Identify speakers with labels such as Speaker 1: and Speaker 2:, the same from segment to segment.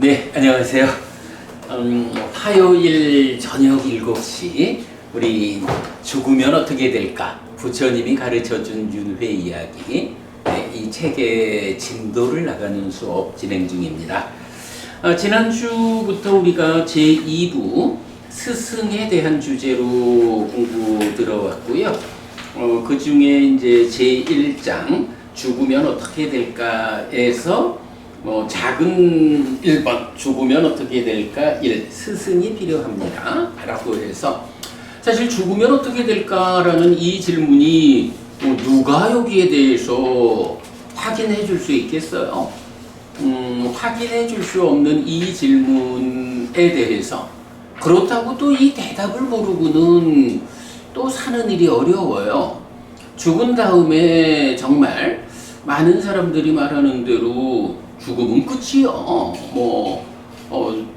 Speaker 1: 네, 안녕하세요. 화요일 저녁 7시 우리 죽으면 어떻게 될까? 부처님이 가르쳐준 윤회 이야기, 네, 이 책의 진도를 나가는 수업 진행 중입니다. 지난주부터 우리가 제2부 스승에 대한 주제로 공부 들어왔고요. 그 중에 이제 제1장 죽으면 어떻게 될까에서 작은 1번 죽으면 어떻게 될까 1 스승이 필요합니다 라고 해서 사실 죽으면 어떻게 될까라는 이 질문이 누가 여기에 대해서 확인해 줄 수 있겠어요? 확인해 줄 수 없는 이 질문에 대해서 그렇다고 또 이 대답을 모르고는 또 사는 일이 어려워요. 죽은 다음에 정말 많은 사람들이 말하는 대로 죽음은 끝이요.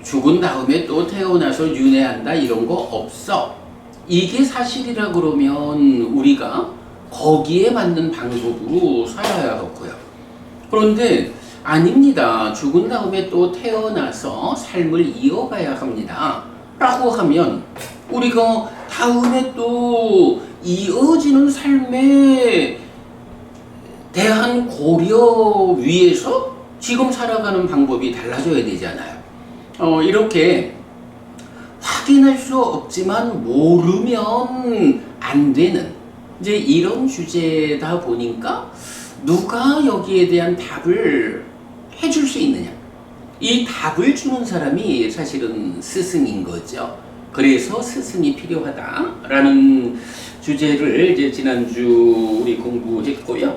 Speaker 1: 죽은 다음에 또 태어나서 윤회한다 이런 거 없어. 이게 사실이라 그러면 우리가 거기에 맞는 방법으로 살아야 하고요. 그런데 아닙니다. 죽은 다음에 또 태어나서 삶을 이어가야 합니다. 라고 하면 우리가 다음에 또 이어지는 삶에 대한 고려 위에서 지금 살아가는 방법이 달라져야 되잖아요. 이렇게 확인할 수 없지만 모르면 안 되는 이제 이런 주제다 보니까 누가 여기에 대한 답을 해줄 수 있느냐. 이 답을 주는 사람이 사실은 스승인 거죠. 그래서 스승이 필요하다라는 주제를 이제 지난주 우리 공부했고요.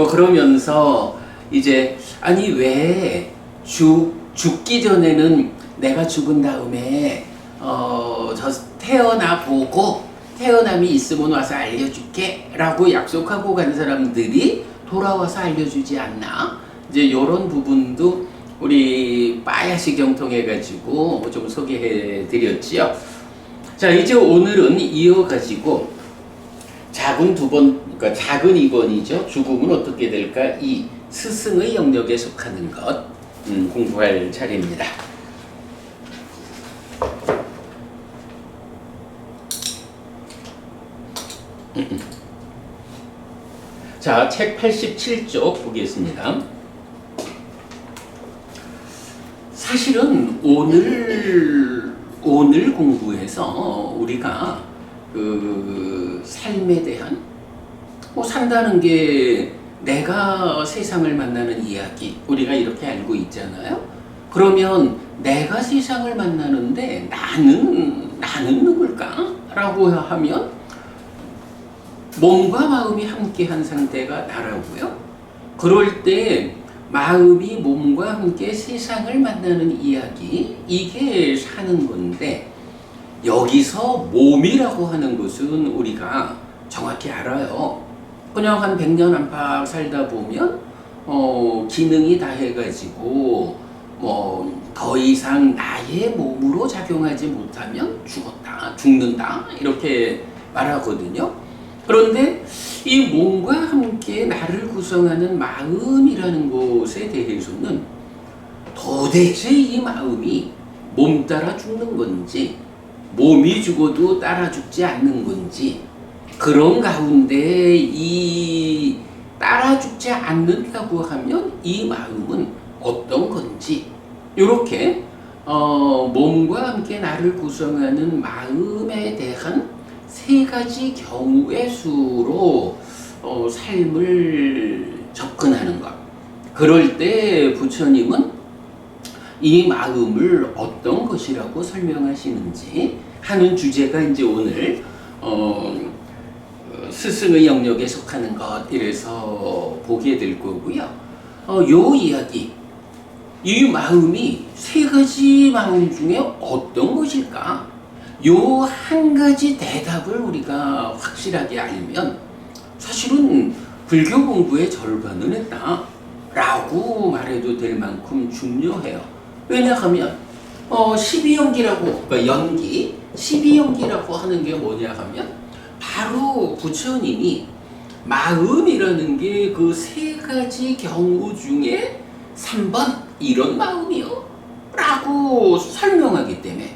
Speaker 1: 그러면서 이제 아니 왜 죽기 전에는 내가 죽은 다음에 저 태어나 보고 태어남이 있으면 와서 알려줄게 라고 약속하고 간 사람들이 돌아와서 알려주지 않나. 이제 이런 부분도 우리 빠야시경 통해 가지고 좀 소개해 드렸지요. 자, 이제 오늘은 이어가지고 작은 2번이죠. 죽음은 어떻게 될까? 이 스승의 영역에 속하는 것 공부할 차례입니다. 자, 책 87쪽 보겠습니다. 사실은 오늘 공부에서 우리가 그 삶에 대한 산다는 게 내가 세상을 만나는 이야기 우리가 이렇게 알고 있잖아요. 그러면 내가 세상을 만나는데 나는 누굴까? 라고 하면 몸과 마음이 함께한 상태가 나라고요. 그럴 때 마음이 몸과 함께 세상을 만나는 이야기 이게 사는 건데 여기서 몸이라고 하는 것은 우리가 정확히 알아요. 그냥 한 100년 안팎 살다 보면 기능이 다 해가지고 더 이상 나의 몸으로 작용하지 못하면 죽는다 이렇게 말하거든요. 그런데 이 몸과 함께 나를 구성하는 마음이라는 것에 대해서는 도대체 이 마음이 몸 따라 죽는 건지 몸이 죽어도 따라 죽지 않는 건지 그런 가운데 이 따라 죽지 않는다고 하면 이 마음은 어떤 건지 이렇게 몸과 함께 나를 구성하는 마음에 대한 3가지 경우의 수로 삶을 접근하는 것. 그럴 때 부처님은 이 마음을 어떤 것이라고 설명하시는지 하는 주제가 이제 오늘 스승의 영역에 속하는 것 이래서 보게 될 거고요. 요 이야기, 이 마음이 3가지 마음 중에 어떤 것일까? 요 한 가지 대답을 우리가 확실하게 알면 사실은 불교 공부의 절반은 했다 라고 말해도 될 만큼 중요해요. 왜냐하면 12연기라고 그러니까 연기 12연기라고 하는 게 뭐냐 하면 바로 부처님이 마음이라는 게 그 3가지 경우 중에 3번 이런 마음이요 라고 설명하기 때문에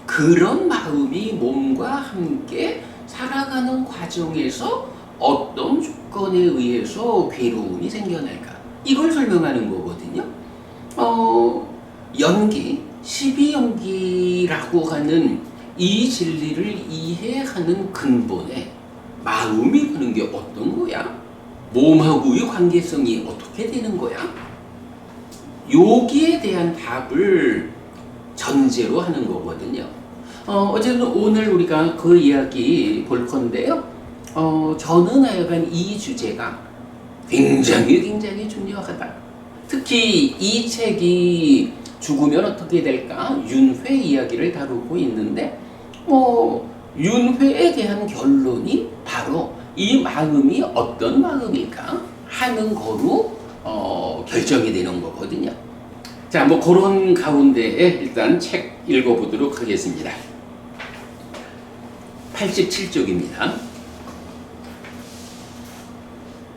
Speaker 1: 그런 마음이 몸과 함께 살아가는 과정에서 어떤 조건에 의해서 괴로움이 생겨날까, 이걸 설명하는 거거든요. 연기, 12연기라고 하는 이 진리를 이해하는 근본에 마음이 드는 게 어떤 거야? 몸하고의 관계성이 어떻게 되는 거야? 여기에 대한 답을 전제로 하는 거거든요. 어쨌든 오늘 우리가 그 이야기 볼 건데요. 저는 하여간 이 주제가 굉장히 중요하다. 특히 이 책이 죽으면 어떻게 될까? 윤회 이야기를 다루고 있는데, 윤회에 대한 결론이 바로 이 마음이 어떤 마음일까 하는 거로 결정이 되는 거거든요. 자, 그런 가운데에 일단 책 읽어보도록 하겠습니다. 87쪽입니다.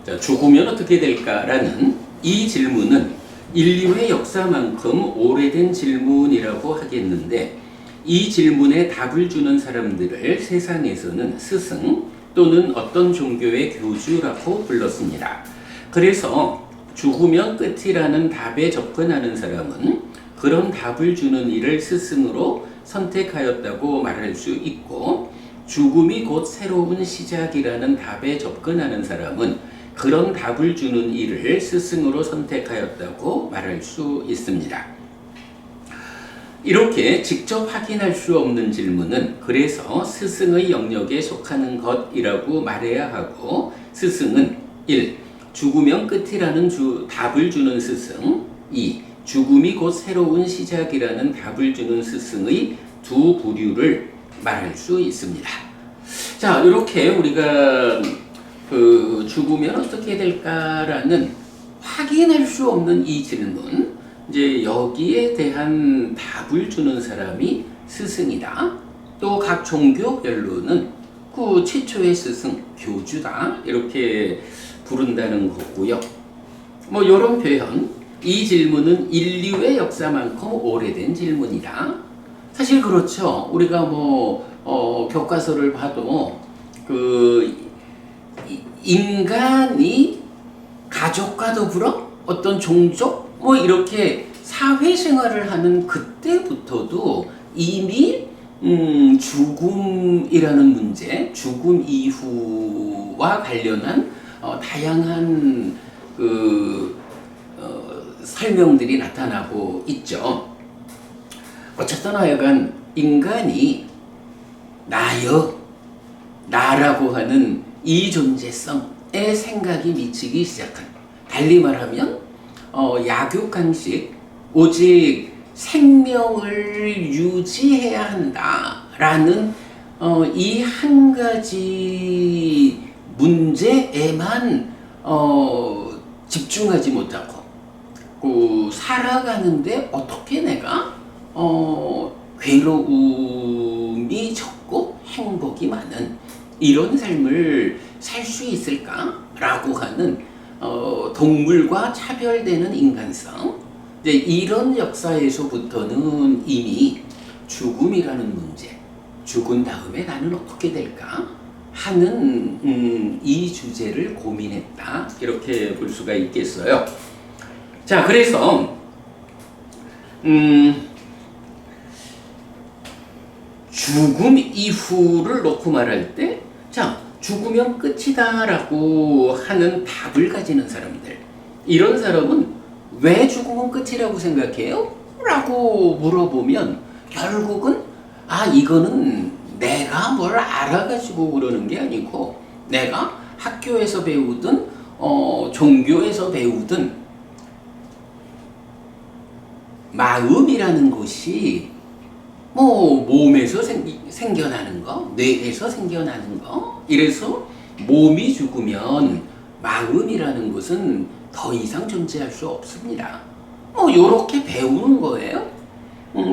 Speaker 1: 자, 죽으면 어떻게 될까라는 이 질문은 인류의 역사만큼 오래된 질문이라고 하겠는데, 이 질문에 답을 주는 사람들을 세상에서는 스승 또는 어떤 종교의 교주라고 불렀습니다. 그래서 죽으면 끝이라는 답에 접근하는 사람은 그런 답을 주는 이를 스승으로 선택하였다고 말할 수 있고, 죽음이 곧 새로운 시작이라는 답에 접근하는 사람은 그런 답을 주는 이를 스승으로 선택하였다고 말할 수 있습니다. 이렇게 직접 확인할 수 없는 질문은 그래서 스승의 영역에 속하는 것이라고 말해야 하고, 스승은 1. 죽으면 끝이라는 답을 주는 스승, 2. 죽음이 곧 새로운 시작이라는 답을 주는 스승의 두 부류를 말할 수 있습니다. 자, 이렇게 우리가 죽으면 어떻게 될까라는 확인할 수 없는 이 질문, 이제 여기에 대한 답을 주는 사람이 스승이다. 또 각 종교별로는 그 최초의 스승, 교주다, 이렇게 부른다는 거고요. 이런 표현, 이 질문은 인류의 역사만큼 오래된 질문이다. 사실 그렇죠. 우리가 교과서를 봐도 인간이 가족과 더불어 어떤 종족 이렇게 사회생활을 하는 그때부터도 이미 죽음이라는 문제, 죽음 이후와 관련한 다양한 설명들이 나타나고 있죠. 어쨌든 하여간 인간이 나라고 하는 이 존재성에 생각이 미치기 시작한, 달리 말하면 약육강식, 오직 생명을 유지해야 한다라는 이 한 가지 문제에만 집중하지 못하고 살아가는데 어떻게 내가 괴로움이 적고 행복이 많은 이런 삶을 살 수 있을까라고 하는 동물과 차별되는 인간성, 이제 이런 역사에서부터는 이미 죽음이라는 문제, 죽은 다음에 나는 어떻게 될까 하는 이 주제를 고민했다, 이렇게 볼 수가 있겠어요. 자, 그래서 죽음 이후를 놓고 말할 때, 자, 죽으면 끝이다라고 하는 답을 가지는 사람들, 이런 사람은 왜 죽으면 끝이라고 생각해요? 라고 물어보면 결국은 이거는 내가 뭘 알아가지고 그러는 게 아니고, 내가 학교에서 배우든 종교에서 배우든 마음이라는 것이 몸에서 생겨나는 거, 뇌에서 생겨나는 거, 이래서 몸이 죽으면 마음이라는 것은 더 이상 존재할 수 없습니다. 요렇게 배우는 거예요.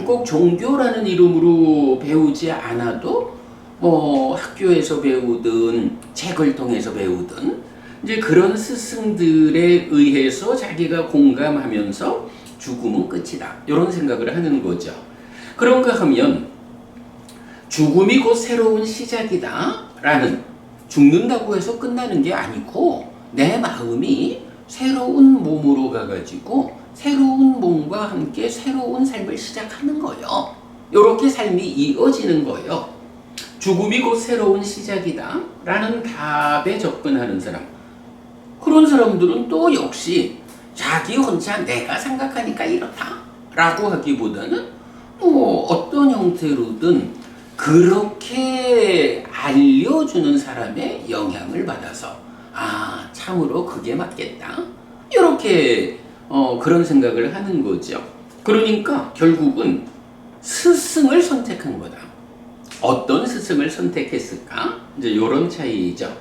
Speaker 1: 꼭 종교라는 이름으로 배우지 않아도 학교에서 배우든 책을 통해서 배우든 이제 그런 스승들에 의해서 자기가 공감하면서 죽음은 끝이다. 이런 생각을 하는 거죠. 그런가 하면 죽음이 곧 새로운 시작이다 라는, 죽는다고 해서 끝나는 게 아니고 내 마음이 새로운 몸으로 가가지고 새로운 몸과 함께 새로운 삶을 시작하는 거예요. 이렇게 삶이 이어지는 거예요. 죽음이 곧 새로운 시작이다 라는 답에 접근하는 사람, 그런 사람들은 또 역시 자기 혼자 내가 생각하니까 이렇다 라고 하기보다는 어떤 형태로든 그렇게 알려주는 사람의 영향을 받아서 참으로 그게 맞겠다 이렇게 그런 생각을 하는 거죠. 그러니까 결국은 스승을 선택한 거다. 어떤 스승을 선택했을까? 이제 이런 차이죠.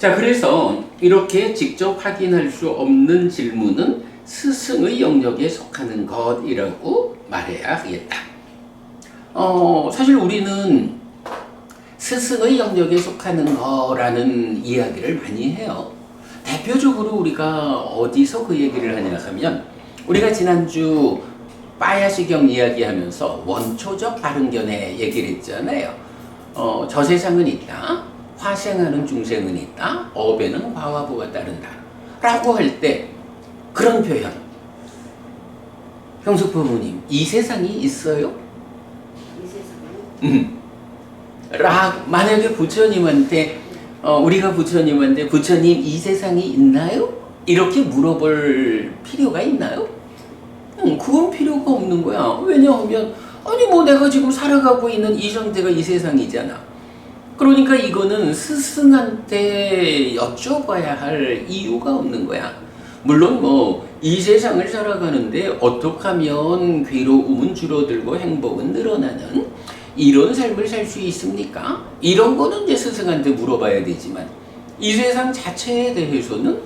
Speaker 1: 자, 그래서 이렇게 직접 확인할 수 없는 질문은 스승의 영역에 속하는 것이라고 말해야 하겠다. 사실 우리는 스승의 영역에 속하는 거라는 이야기를 많이 해요. 대표적으로 우리가 어디서 그 얘기를 하냐 하면, 우리가 지난주 빠야시경 이야기하면서 원초적 바른견해 얘기를 했잖아요. 저 세상은 있다, 화생하는 중생은 있다, 업에는 과화부가 따른다 라고 할 때 그런 표현, 형숙 부모님, 이 세상이 있어요? 이 세상이요? 만약에 부처님한테 우리가 부처님한테 부처님 이 세상이 있나요? 이렇게 물어볼 필요가 있나요? 그건 필요가 없는 거야. 왜냐하면 내가 지금 살아가고 있는 이 상태가 이 세상이잖아. 그러니까 이거는 스승한테 여쭤봐야 할 이유가 없는 거야. 물론 이 세상을 살아가는데 어떻게 하면 괴로움은 줄어들고 행복은 늘어나는 이런 삶을 살 수 있습니까? 이런 거는 이제 스승한테 물어봐야 되지만 이 세상 자체에 대해서는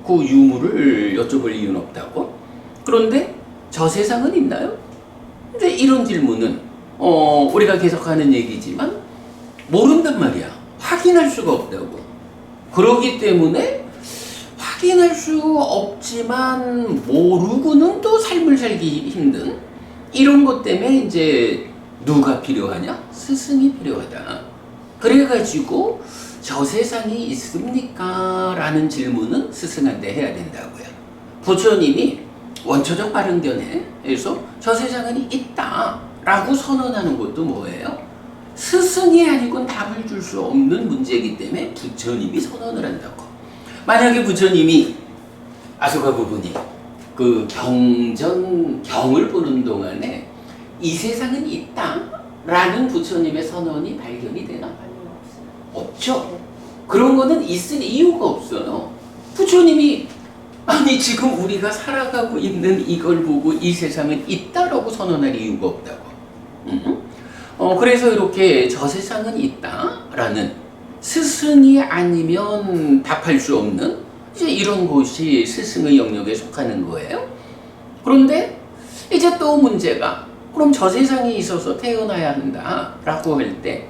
Speaker 1: 그 유무를 여쭤볼 이유는 없다고? 그런데 저 세상은 있나요? 이제 이런 질문은 우리가 계속 하는 얘기지만 모른단 말이야. 확인할 수가 없다고. 그렇기 때문에 확인할 수 없지만 모르고는 또 삶을 살기 힘든 이런 것 때문에 이제 누가 필요하냐? 스승이 필요하다. 그래가지고 저 세상이 있습니까? 라는 질문은 스승한테 해야 된다고요. 부처님이 원초적 바른견해에서 저 세상은 있다 라고 선언하는 것도 뭐예요? 스승이 아니고는 답을 줄 수 없는 문제이기 때문에 부처님이 선언을 한다고. 만약에 부처님이 아소가 부부님 그 경을 보는 동안에 이 세상은 있다 라는 부처님의 선언이 발견이 되나? 없죠. 그런 거는 있을 이유가 없어요. 부처님이 지금 우리가 살아가고 있는 이걸 보고 이 세상은 있다라고 선언할 이유가 없다고. 그래서 이렇게 저 세상은 있다라는 스승이 아니면 답할 수 없는 이제 이런 것이 스승의 영역에 속하는 거예요. 그런데 이제 또 문제가, 그럼 저 세상에 있어서 태어나야 한다라고 할 때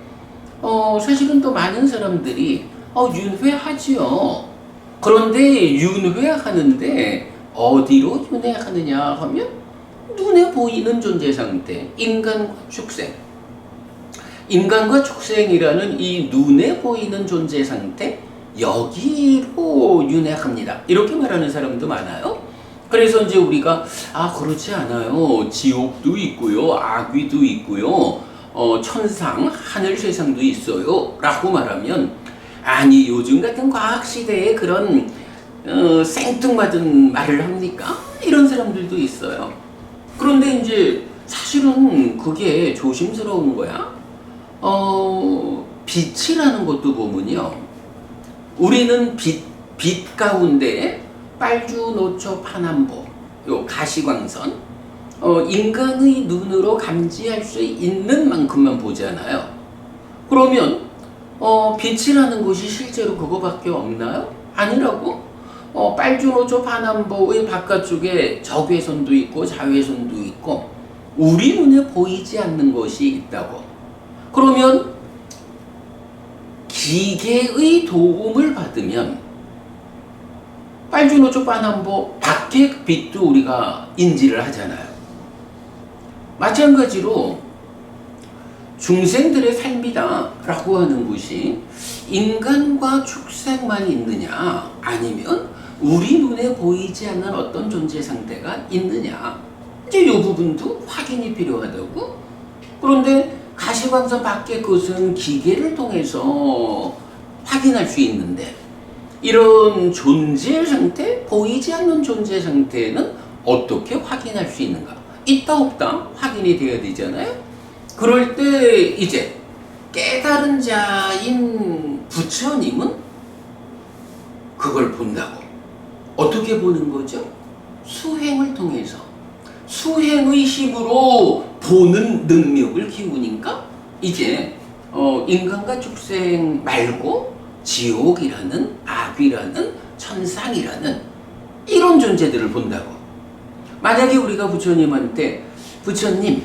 Speaker 1: 사실은 또 많은 사람들이 윤회하지요. 그런데 윤회하는데 어디로 윤회하느냐 하면 눈에 보이는 존재 상태, 인간과 축생. 인간과 축생이라는 이 눈에 보이는 존재 상태, 여기로 윤회합니다. 이렇게 말하는 사람도 많아요. 그래서 이제 우리가 그렇지 않아요. 지옥도 있고요, 악귀도 있고요, 천상, 하늘 세상도 있어요 라고 말하면, 아니 요즘 같은 과학 시대에 그런 생뚱맞은 말을 합니까? 이런 사람들도 있어요. 그런데 이제 사실은 그게 조심스러운 거야. 빛이라는 것도 보면요, 우리는 빛 가운데 빨주, 노초, 파남보, 요 가시광선, 인간의 눈으로 감지할 수 있는 만큼만 보잖아요. 그러면 빛이라는 것이 실제로 그거밖에 없나요? 아니라고? 빨주, 노초, 파남보의 바깥쪽에 적외선도 있고 자외선도 있고 우리 눈에 보이지 않는 것이 있다고. 그러면 기계의 도움을 받으면 빨주노초 빠남보 밖의 빛도 우리가 인지를 하잖아요. 마찬가지로 중생들의 삶이다 라고 하는 것이 인간과 축생만 있느냐, 아니면 우리 눈에 보이지 않는 어떤 존재 상태가 있느냐, 이제 이 부분도 확인이 필요하다고. 그런데 가시광선 밖의 것은 기계를 통해서 확인할 수 있는데, 이런 존재 상태, 보이지 않는 존재 상태는 어떻게 확인할 수 있는가? 있다 없다 확인이 돼야 되잖아요. 그럴 때 이제 깨달은 자인 부처님은 그걸 본다고. 어떻게 보는 거죠? 수행을 통해서, 수행의 힘으로 보는 능력을 키우니까 이제 인간과 축생 말고 지옥이라는, 악이라는, 천상이라는 이런 존재들을 본다고. 만약에 우리가 부처님한테 부처님,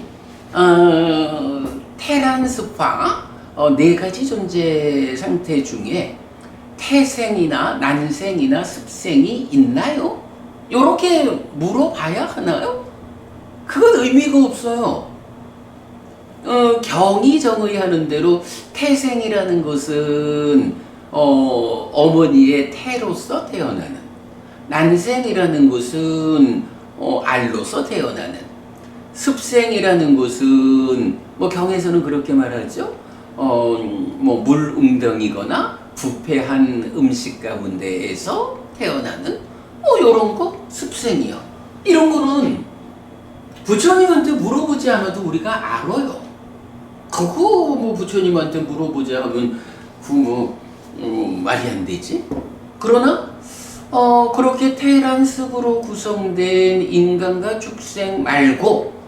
Speaker 1: 테란스파 네 가지 존재 상태 중에 태생이나 난생이나 습생이 있나요? 이렇게 물어봐야 하나요? 그건 의미가 없어요. 경이 정의하는 대로 태생이라는 것은 어머니의 태로서 태어나는, 난생이라는 것은 알로서 태어나는, 습생이라는 것은 뭐 경에서는 그렇게 말하죠. 뭐 물웅덩이거나 부패한 음식 가운데에서 태어나는 뭐 이런 거 습생이요. 이런 거는 부처님한테 물어보지 않아도 우리가 알아요. 그거 뭐 부처님한테 물어보자 하면 그 말이 안 되지. 그러나 그렇게 테란습으로 구성된 인간과 축생 말고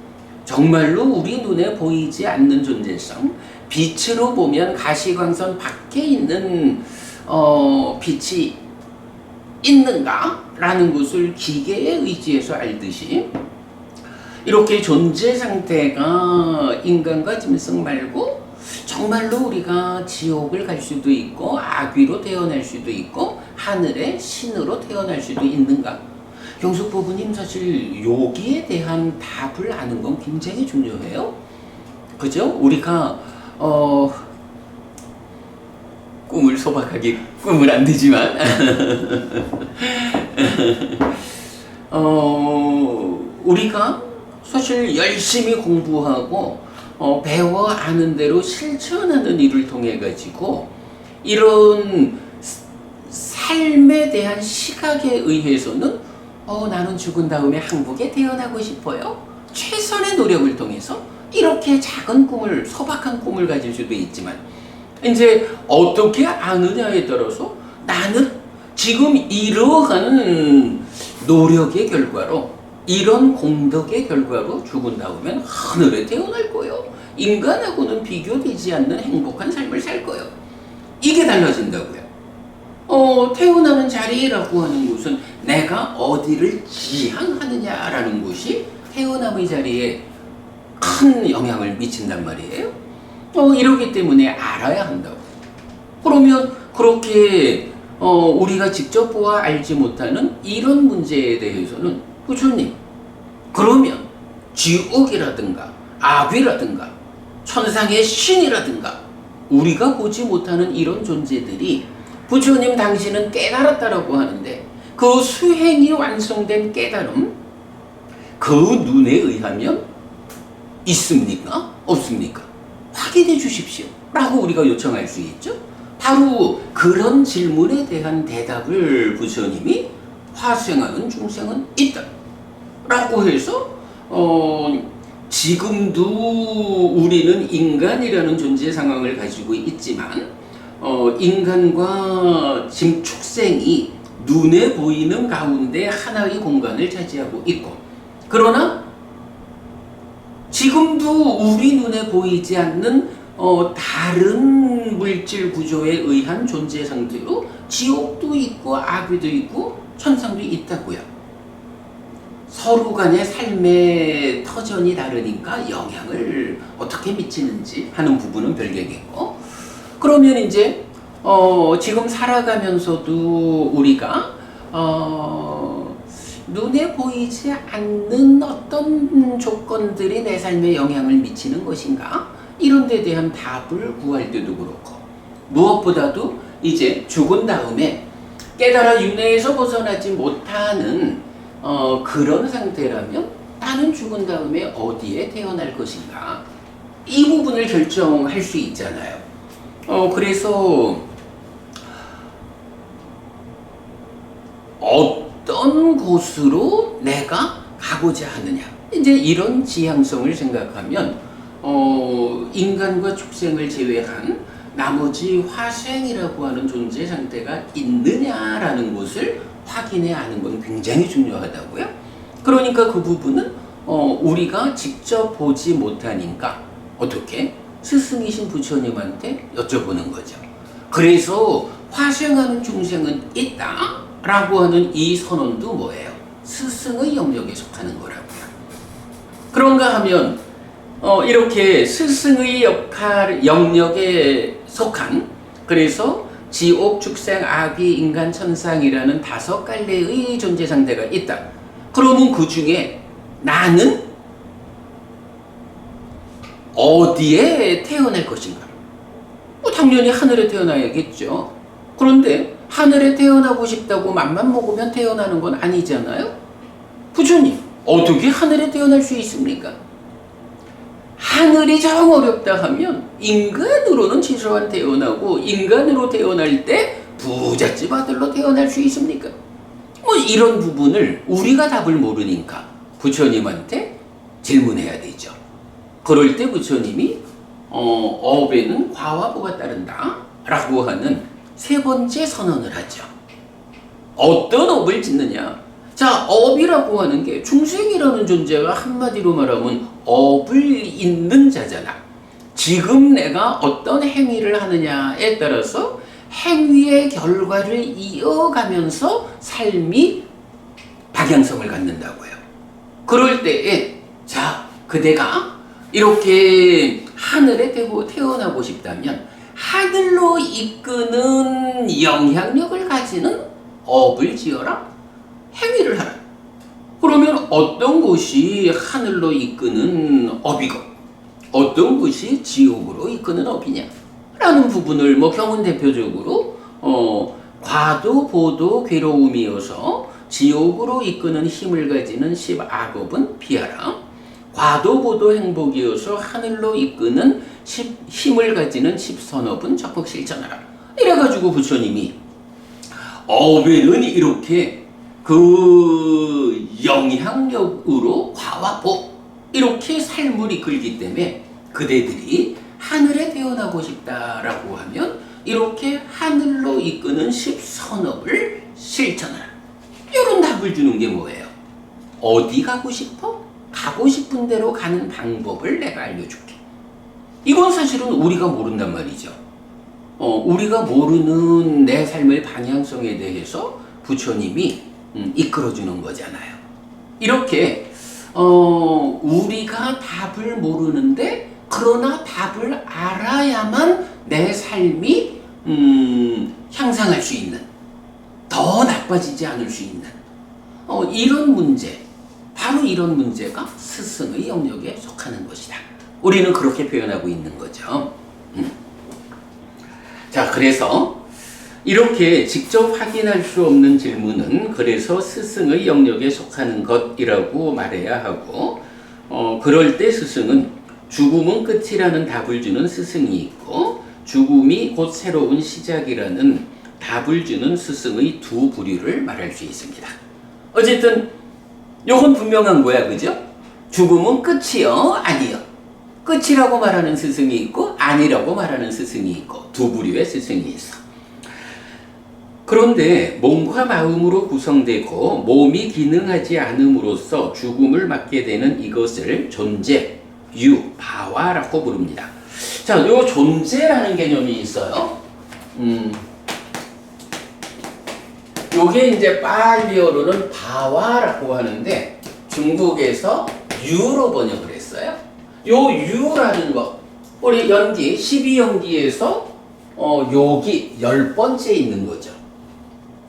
Speaker 1: 정말로 우리 눈에 보이지 않는 존재성, 빛으로 보면 가시광선 밖에 있는 빛이 있는가? 라는 것을 기계에 의지해서 알듯이, 이렇게 존재 상태가 인간과 짐승 말고 정말로 우리가 지옥을 갈 수도 있고 악귀로 태어날 수도 있고 하늘의 신으로 태어날 수도 있는가? 경숙부부님, 사실 여기에 대한 답을 아는 건 굉장히 중요해요. 그죠? 우리가 꿈을 소박하게 꾸면 안 되지만 우리가 사실 열심히 공부하고 배워 아는 대로 실천하는 일을 통해 가지고 이런 삶에 대한 시각에 의해서는 나는 죽은 다음에 한국에 태어나고 싶어요. 최선의 노력을 통해서 이렇게 작은 꿈을, 소박한 꿈을 가질 수도 있지만, 이제 어떻게 아느냐에 따라서 나는 지금 이러한 노력의 결과로, 이런 공덕의 결과로 죽은 다음엔 하늘에 태어날 거예요. 인간하고는 비교되지 않는 행복한 삶을 살 거예요. 이게 달라진다고요. 태어나는 자리라고 하는 것은 내가 어디를 지향하느냐라는 것이 태어남의 자리에 큰 영향을 미친단 말이에요. 이러기 때문에 알아야 한다고. 그러면 그렇게 우리가 직접 보아 알지 못하는 이런 문제에 대해서는 부처님, 그러면 지옥이라든가 악귀라든가 천상의 신이라든가 우리가 보지 못하는 이런 존재들이 부처님 당신은 깨달았다라고 하는데, 그 수행이 완성된 깨달음, 그 눈에 의하면 있습니까? 없습니까? 확인해 주십시오 라고 우리가 요청할 수 있죠. 바로 그런 질문에 대한 대답을 부처님이 화생하는 중생은 있다 라고 해서 지금도 우리는 인간이라는 존재 상황을 가지고 있지만 인간과 지금 축생이 눈에 보이는 가운데 하나의 공간을 차지하고 있고, 그러나 지금도 우리 눈에 보이지 않는 다른 물질 구조에 의한 존재 상태로 지옥도 있고 악귀도 있고 천상도 있다고요. 서로 간의 삶의 터전이 다르니까 영향을 어떻게 미치는지 하는 부분은 별개겠고, 그러면 이제 지금 살아가면서도 우리가 눈에 보이지 않는 어떤 조건들이 내 삶에 영향을 미치는 것인가? 이런 데 대한 답을 구할 때도 그렇고, 무엇보다도 이제 죽은 다음에 깨달아 윤회에서 벗어나지 못하는 그런 상태라면 나는 죽은 다음에 어디에 태어날 것인가? 이 부분을 결정할 수 있잖아요. 그래서 어떤 곳으로 내가 가고자 하느냐, 이제 이런 지향성을 생각하면 인간과 축생을 제외한 나머지 화생이라고 하는 존재 상태가 있느냐라는 것을 확인해야 하는 건 굉장히 중요하다고요. 그러니까 그 부분은 우리가 직접 보지 못하니까 어떻게? 스승이신 부처님한테 여쭤보는 거죠. 그래서 화생하는 중생은 있다 라고 하는 이 선언도 뭐예요? 스승의 영역에 속하는 거라고요. 그런가 하면 이렇게 스승의 영역에 속한, 그래서 지옥, 축생, 아귀, 인간, 천상이라는 5갈래의 존재 상태가 있다. 그러면 그 중에 나는 어디에 태어날 것인가? 당연히 하늘에 태어나야겠죠. 그런데 하늘에 태어나고 싶다고 맘만 먹으면 태어나는 건 아니잖아요. 부처님, 어떻게 하늘에 태어날 수 있습니까? 하늘이 정 어렵다 하면 인간으로는 최소한 태어나고, 인간으로 태어날 때 부잣집 아들로 태어날 수 있습니까? 이런 부분을 우리가 답을 모르니까 부처님한테 질문해야 되죠. 그럴 때 부처님이 업에는 과와 보가 따른다 라고 하는 3번째 선언을 하죠. 어떤 업을 짓느냐? 자, 업이라고 하는 게 중생이라는 존재가 한마디로 말하면 업을 잇는 자잖아. 지금 내가 어떤 행위를 하느냐에 따라서 행위의 결과를 이어가면서 삶이 방향성을 갖는다고요. 그럴 때에 자, 그대가 이렇게 하늘에 태어나고 싶다면 하늘로 이끄는 영향력을 가지는 업을 지어라, 행위를 하라. 그러면 어떤 것이 하늘로 이끄는 업이고 어떤 것이 지옥으로 이끄는 업이냐 라는 부분을 경은 대표적으로 과도, 보도, 괴로움이어서 지옥으로 이끄는 힘을 가지는 10악업은 피하라. 과도, 보도, 행복이어서 하늘로 이끄는 힘을 가지는 10선업은 적극 실천하라. 이래가지고 부처님이 업에는 이렇게 그 영향력으로 과와 복, 이렇게 삶을 이끌기 때문에 그대들이 하늘에 태어나고 싶다라고 하면 이렇게 하늘로 이끄는 10선업을 실천하라. 이런 답을 주는 게 뭐예요? 어디 가고 싶어? 가고 싶은 대로 가는 방법을 내가 알려줄게. 이건 사실은 우리가 모른단 말이죠. 우리가 모르는 내 삶의 방향성에 대해서 부처님이 이끌어주는 거잖아요. 이렇게 우리가 답을 모르는데, 그러나 답을 알아야만 내 삶이 향상할 수 있는, 더 나빠지지 않을 수 있는 이런 문제, 바로 이런 문제가 스승의 영역에 속하는 것이다. 우리는 그렇게 표현하고 있는 거죠. 자, 그래서 이렇게 직접 확인할 수 없는 질문은 그래서 스승의 영역에 속하는 것이라고 말해야 하고, 그럴 때 스승은 죽음은 끝이라는 답을 주는 스승이 있고, 죽음이 곧 새로운 시작이라는 답을 주는 스승의 두 부류를 말할 수 있습니다. 어쨌든 요건 분명한 거야, 그죠? 죽음은 끝이요, 아니요. 끝이라고 말하는 스승이 있고 아니라고 말하는 스승이 있고 두 부류의 스승이 있어. 그런데 몸과 마음으로 구성되고 몸이 기능하지 않음으로써 죽음을 맞게 되는 이것을 존재, 유, 바와라고 부릅니다. 자, 요 존재라는 개념이 있어요. 요게 이제 빨리어로는 바와라고 하는데 중국에서 유로 번역을 했어요. 요 유라는 거, 우리 연기 12연기에서 욕이 10번째 있는 거죠.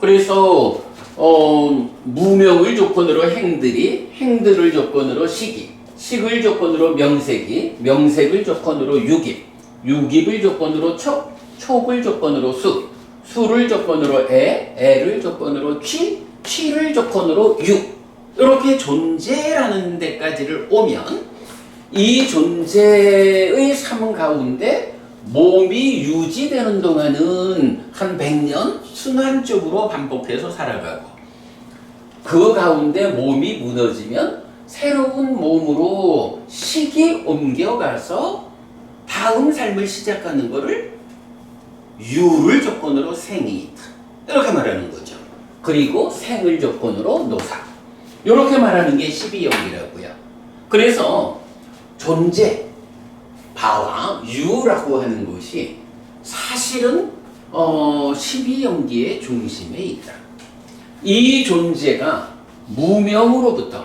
Speaker 1: 그래서 무명을 조건으로 행들이, 행들을 조건으로 식이, 식을 조건으로 명색이, 명색을 조건으로 유깁, 유깁을 조건으로 촉, 촉을 조건으로 수, 수를 조건으로 애, 애를 조건으로 취, 취를 조건으로 유. 이렇게 존재라는 데까지를 오면 이 존재의 삶 가운데 몸이 유지되는 동안은 한 100년 순환적으로 반복해서 살아가고, 그 가운데 몸이 무너지면 새로운 몸으로 식이 옮겨가서 다음 삶을 시작하는 것을 유를 조건으로 생이 있다, 이렇게 말하는 거죠. 그리고 생을 조건으로 노사, 이렇게 말하는 게 12영이라고요. 그래서 존재, 바와 유라고 하는 것이 사실은 12영기의 중심에 있다. 이 존재가 무명으로부터,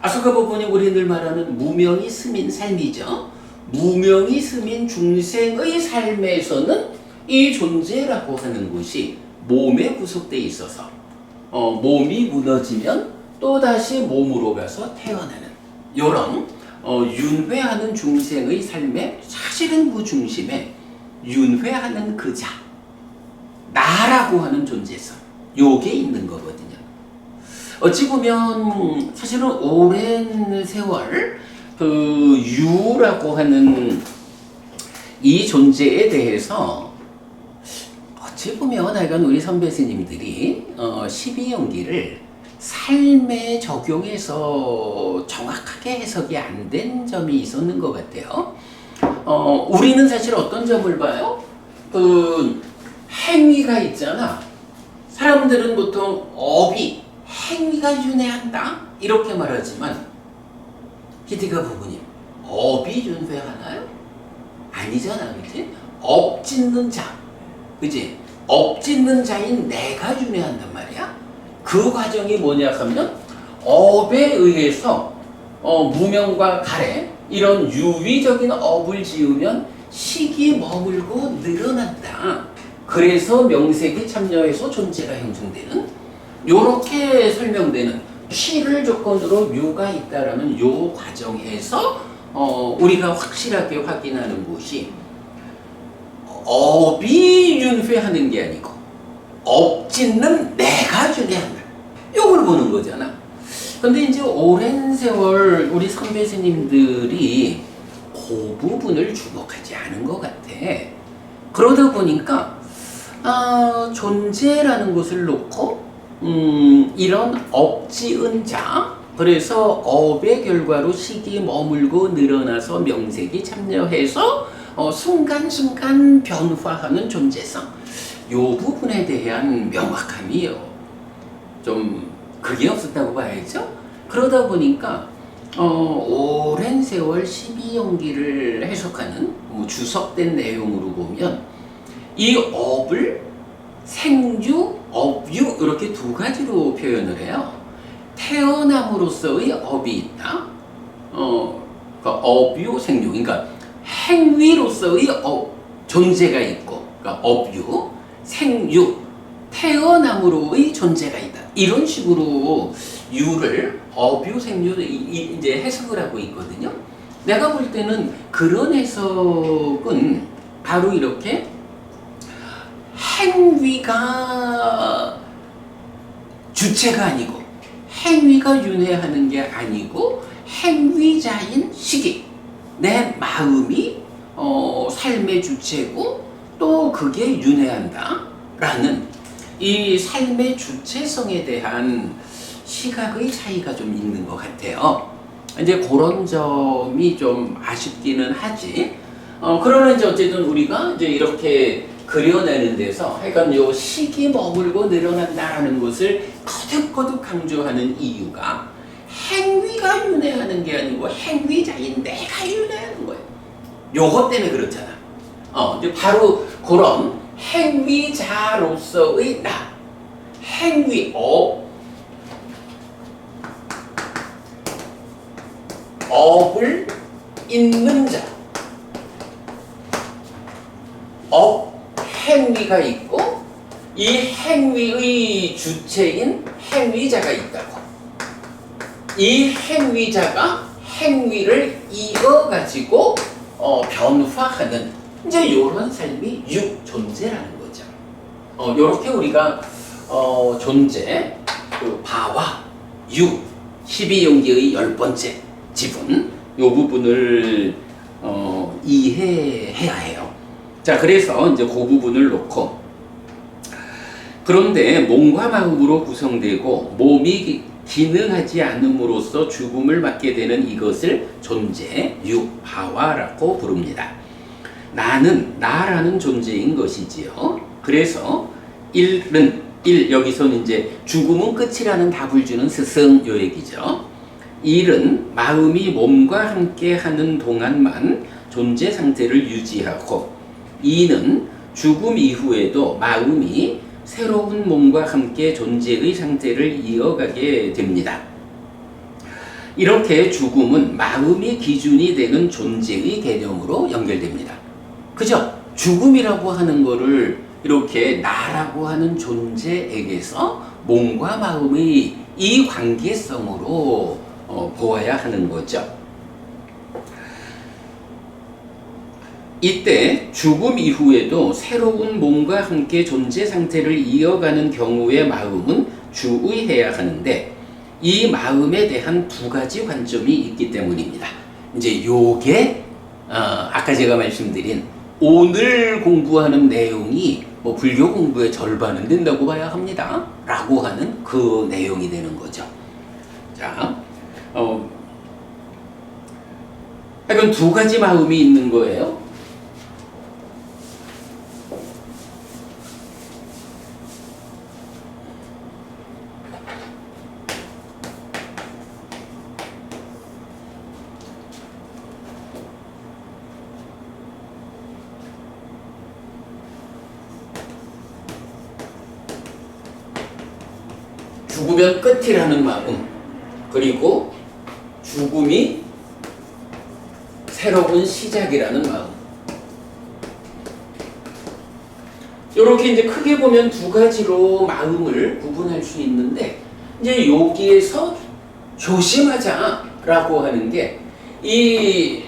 Speaker 1: 그 부분이 우리 늘 말하는 무명이 스민 삶이죠. 무명이 스민 중생의 삶에서는 이 존재라고 하는 것이 몸에 구속되어 있어서 몸이 무너지면 또다시 몸으로 가서 태어나는 이런 윤회하는 중생의 삶에 사실은 그 중심에 윤회하는 그자, 나라고 하는 존재성, 요게 있는 거거든요. 어찌 보면 사실은 오랜 세월 그 유라고 하는 이 존재에 대해서 어찌 보면 하여간 우리 선배 스님들이 12영기를 삶에 적용해서 정확하게 해석이 안 된 점이 있었는 것 같아요. 우리는 사실 어떤 점을 봐요? 그 행위가 있잖아. 사람들은 보통 업이 행위가 윤회한다 이렇게 말하지만, 히디가 부부님, 업이 윤회하나요? 아니잖아, 그치? 업 짓는 자, 그치? 업 짓는 자인 내가 윤회한단 말이야. 그 과정이 뭐냐 하면 업에 의해서 무명과 가래, 이런 유의적인 업을 지으면 식이 머물고 늘어난다. 그래서 명색이 참여해서 존재가 형성되는, 요렇게 설명되는 취를 조건으로 유가 있다라는 요 과정에서 우리가 확실하게 확인하는 것이 업이 윤회하는 게 아니고 업 짓는 내가 윤회한다, 요걸 보는 거잖아. 근데 이제 오랜 세월 우리 선배 스님들이 그 부분을 주목하지 않은 것 같아. 그러다 보니까 존재라는 것을 놓고 이런 업지은 자, 그래서 업의 결과로 식이 머물고 늘어나서 명색이 참여해서 순간순간 변화하는 존재성, 요 부분에 대한 명확함이 좀 그게 없었다고 봐야죠. 그러다 보니까 오랜 세월 12영기를 해석하는 주석된 내용으로 보면 이 업을 생유, 업유 이렇게 두 가지로 표현을 해요. 태어남으로써의 업이 있다. 그러니까 업유, 생유. 그러니까 행위로서의 존재가 있고, 그러니까 업유, 생유, 태어남으로의 존재가 있다. 이런 식으로 유를 업유, 생유 이제 해석을 하고 있거든요. 내가 볼 때는 그런 해석은 바로 이렇게 행위가 주체가 아니고, 행위가 윤회하는 게 아니고 행위자인 시기, 내 마음이 삶의 주체고 또 그게 윤회한다 라는 이 삶의 주체성에 대한 시각의 차이가 좀 있는 것 같아요. 이제 그런 점이 좀 아쉽기는 하지. 그러나 이제 어쨌든 우리가 이제 이렇게 그려내는 데서 하여간 요 식이 머물고 늘어난다라는 것을 거듭거듭 강조하는 이유가 행위가 윤회하는 게 아니고 행위자인 내가 윤회하는 거예요. 요것 때문에 그렇잖아. 이제 바로 그런 행위자로서의 나, 행위, 업을 있는 자, 행위가 있고 이 행위의 주체인 행위자가 있다고. 이 행위자가 행위를 이어가지고 변화하는 이제 이런 삶이 육존재라는 거죠. 이렇게 우리가 존재, 그 바와 유, 12용기의 10번째 지분 이 부분을 이해해야 해요. 자, 그래서 이제 그 부분을 놓고, 그런데 몸과 마음으로 구성되고 몸이 기능하지 않음으로써 죽음을 맞게 되는 이것을 존재, 육바와라고 부릅니다. 나는 나라는 존재인 것이지요. 그래서 여기서는 이제 죽음은 끝이라는 답을 주는 스승 요 얘기죠. 일은 마음이 몸과 함께 하는 동안만 존재 상태를 유지하고, 이는 죽음 이후에도 마음이 새로운 몸과 함께 존재의 상태를 이어가게 됩니다. 이렇게 죽음은 마음이 기준이 되는 존재의 개념으로 연결됩니다. 그죠? 죽음이라고 하는 거를 이렇게 나라고 하는 존재에게서 몸과 마음의 이 관계성으로 보아야 하는 거죠. 이때 죽음 이후에도 새로운 몸과 함께 존재 상태를 이어가는 경우의 마음은 주의해야 하는데, 이 마음에 대한 두 가지 관점이 있기 때문입니다. 이제 요게 아까 제가 말씀드린 오늘 공부하는 내용이 뭐 불교 공부의 절반은 된다고 봐야 합니다 라고 하는 그 내용이 되는 거죠. 자, 이건 두 가지 마음이 있는 거예요. 죽으면 끝이라는 마음, 그리고 죽음이 새로운 시작이라는 마음. 이렇게 이제 크게 보면 두 가지로 마음을 구분할 수 있는데, 이제 여기에서 조심하자라고 하는 게, 이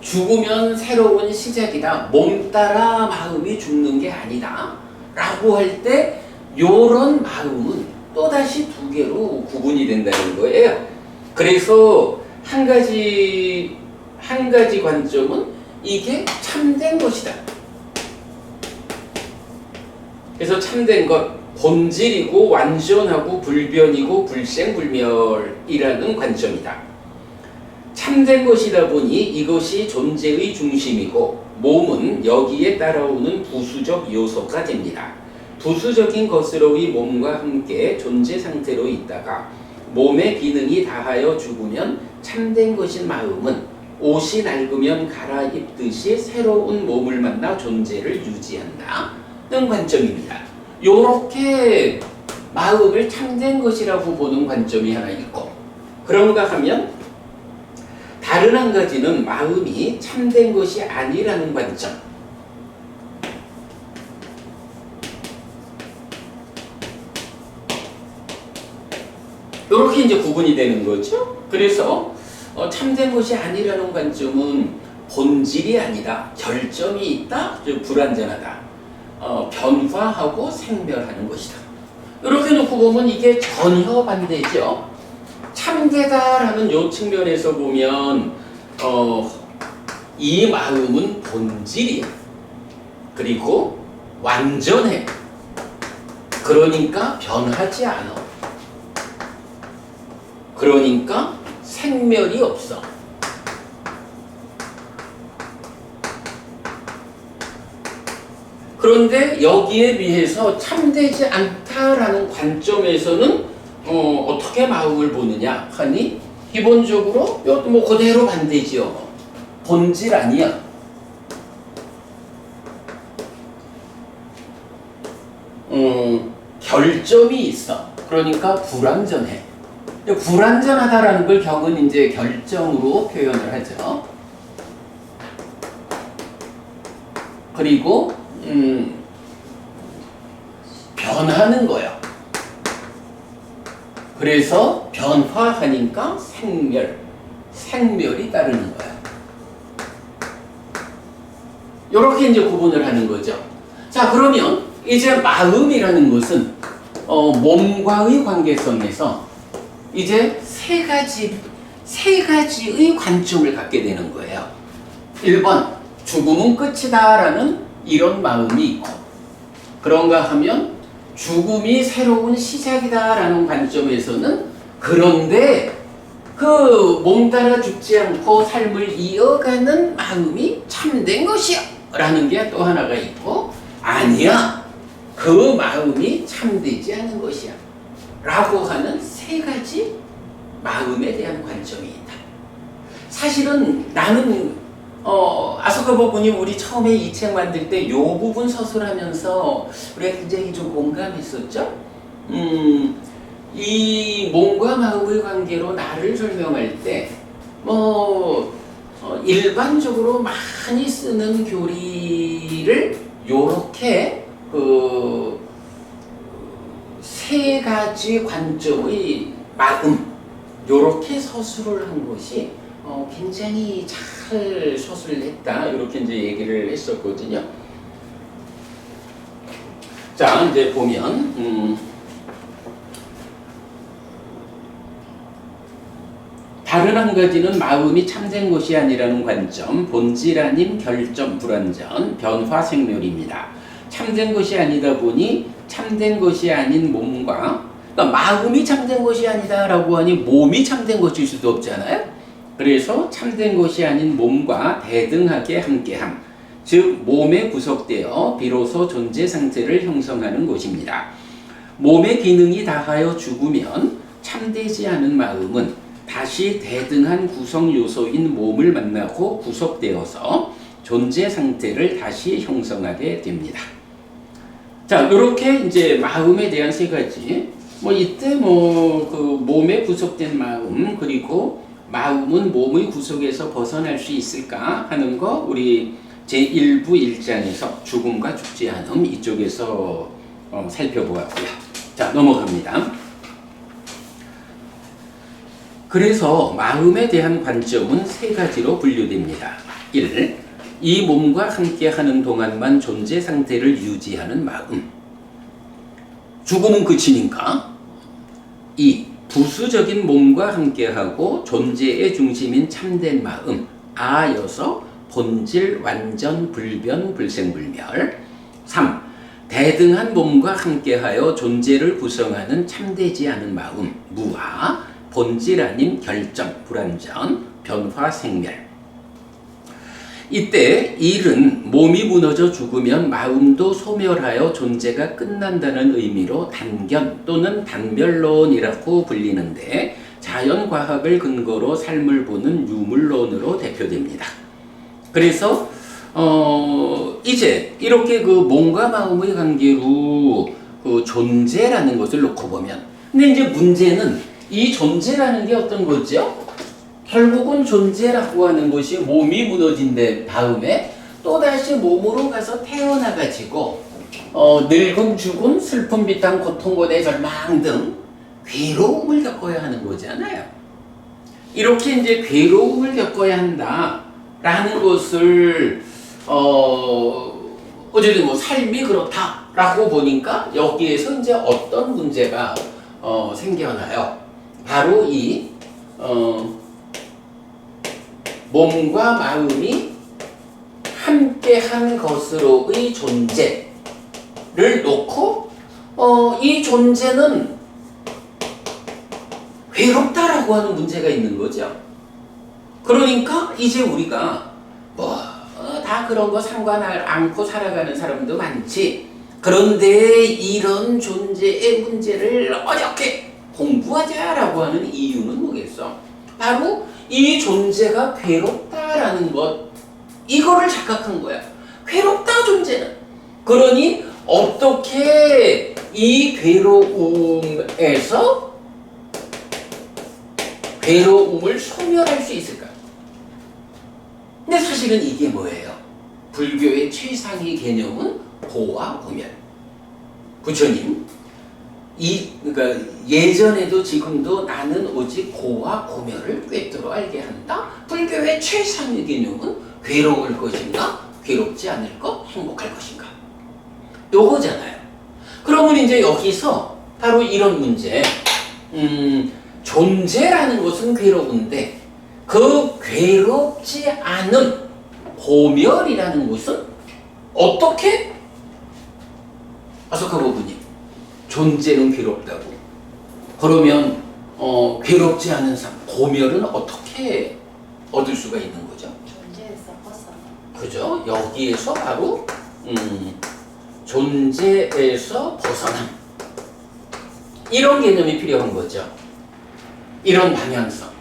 Speaker 1: 죽으면 새로운 시작이다, 몸 따라 마음이 죽는 게 아니다 라고 할 때, 요런 마음은 또다시 두 개로 구분이 된다는 거예요. 그래서 한 가지 관점은 이게 참된 것이다. 그래서 참된 것, 본질이고 완전하고 불변이고 불생불멸이라는 관점이다. 참된 것이다 보니 이것이 존재의 중심이고, 몸은 여기에 따라오는 부수적 요소가 됩니다. 부수적인 것으로의 몸과 함께 존재 상태로 있다가 몸의 기능이 다하여 죽으면 참된 것인 마음은 옷이 낡으면 갈아입듯이 새로운 몸을 만나 존재를 유지한다는 관점입니다. 요렇게 마음을 참된 것이라고 보는 관점이 하나 있고, 그런가 하면 다른 한 가지는 마음이 참된 것이 아니라는 관점. 이렇게 이제 구분이 되는 거죠. 그래서 참된 것이 아니라는 관점은 본질이 아니다, 결점이 있다, 불완전하다, 변화하고 생멸하는 것이다. 이렇게 놓고 보면 이게 전혀 반대죠. 참되다라는 요 측면에서 보면 이 마음은 본질이야. 그리고 완전해. 그러니까 변하지 않아. 그러니까 생멸이 없어. 그런데 여기에 비해서 참되지 않다라는 관점에서는 어떻게 마음을 보느냐 하니, 기본적으로 뭐 그대로 반대지요. 본질 아니야. 결점이 있어. 그러니까 불완전해. 불완전하다라는 걸 경은 이제 결점으로 표현을 하죠. 그리고 변하는 거야. 그래서 변화하니까 생멸이 따르는 거야. 이렇게 이제 구분을 하는 거죠. 자, 그러면 이제 마음이라는 것은 몸과의 관계성에서 이제 세 가지의 관점을 갖게 되는 거예요. 1번, 죽음은 끝이다라는 이런 마음이 있고, 그런가 하면 죽음이 새로운 시작이다라는 관점에서는 그런데 그 몸 따라 죽지 않고 삶을 이어가는 마음이 참된 것이야 라는 게 또 하나가 있고, 아니야, 그 마음이 참되지 않은 것이야 라고 하는 세 가지 마음에 대한 관점이 있다. 사실은 나는 아소카 부분이 우리 처음에 이 책 만들 때 요 부분 서술하면서 우리가 굉장히 좀 공감했었죠. 이 몸과 마음의 관계로 나를 설명할 때 일반적으로 많이 쓰는 교리를 요렇게 세 가지 관점의 마음 요렇게 서술을 한 것이 굉장히 잘 서술을 했다, 이렇게 이제 얘기를 했었거든요. 자, 이제 보면 다른 한 가지는 마음이 참된 것이 아니라는 관점, 본질 아닌 결점, 불완전, 변화, 생멸입니다. 참된 것이 아니다 보니 참된 것이 아닌 몸과, 그러니까 마음이 참된 것이 아니다라고 하니 몸이 참된 것일 수도 없잖아요. 그래서 참된 것이 아닌 몸과 대등하게 함께함, 즉 몸에 구속되어 비로소 존재 상태를 형성하는 것입니다. 몸의 기능이 다하여 죽으면 참되지 않은 마음은 다시 대등한 구성 요소인 몸을 만나고 구속되어서 존재 상태를 다시 형성하게 됩니다. 자, 이렇게 이제 마음에 대한 세 가지, 이때 그 몸에 구속된 마음, 그리고 마음은 몸의 구속에서 벗어날 수 있을까 하는 거 우리 제1부 1장에서 죽음과 죽지 않음 이쪽에서 살펴보았고요. 자, 넘어갑니다. 그래서 마음에 대한 관점은 세 가지로 분류됩니다. 1. 이 몸과 함께하는 동안만 존재 상태를 유지하는 마음. 죽음은 끝이니까. 2. 부수적인 몸과 함께하고 존재의 중심인 참된 마음. 아여서 본질, 완전, 불변, 불생불멸. 3. 대등한 몸과 함께하여 존재를 구성하는 참되지 않은 마음. 무아. 본질 아닌 결점, 불완전, 변화, 생멸. 이때 1은 몸이 무너져 죽으면 마음도 소멸하여 존재가 끝난다는 의미로 단견 또는 단멸론이라고 불리는데, 자연과학을 근거로 삶을 보는 유물론으로 대표됩니다. 그래서 이제 이렇게 그 몸과 마음의 관계로 그 존재라는 것을 놓고 보면, 근데 이제 문제는 이 존재라는 게 어떤 거죠? 결국은 존재라고 하는 것이 몸이 무너진 다음에 또다시 몸으로 가서 태어나가지고 늙음, 죽음, 슬픔, 비탄, 고통, 고대, 절망 등 괴로움을 겪어야 하는 거잖아요. 이렇게 이제 괴로움을 겪어야 한다라는 것을 어쨌든 삶이 그렇다라고 보니까 여기에서 이제 어떤 문제가 생겨나요? 바로 이 몸과 마음이 함께한 것으로의 존재를 놓고 이 존재는 괴롭다라고 하는 문제가 있는 거죠. 그러니까 이제 우리가 다 그런 거 상관 않고 살아가는 사람도 많지. 그런데 이런 존재의 문제를 어렵게 공부하자라고 하는 이유는 뭐겠어? 바로 이 존재가 괴롭다라는 것, 이거를 착각한 거야. 괴롭다, 존재는. 그러니 어떻게 이 괴로움에서 괴로움을 소멸할 수 있을까? 근데 사실은 이게 뭐예요? 불교의 최상위 개념은 보와 우면. 부처님, 그러니까 예전에도 지금도 나는 오직 고와 고멸을 꿰뚫어 알게 한다. 불교의 최상의 개념은 괴로울 것인가, 괴롭지 않을 것, 행복할 것인가. 요거잖아요. 그러면 이제 여기서 바로 이런 문제, 존재라는 것은 괴로운데 그 괴롭지 않은 고멸이라는 것은 어떻게? 아소카 부부님, 존재는 괴롭다고. 그러면 괴롭지 않은 삶, 고멸은 어떻게 얻을 수가 있는 거죠?
Speaker 2: 존재에서 벗어나.
Speaker 1: 그죠? 여기에서 바로 존재에서 벗어남. 이런 개념이 필요한 거죠. 이런 방향성.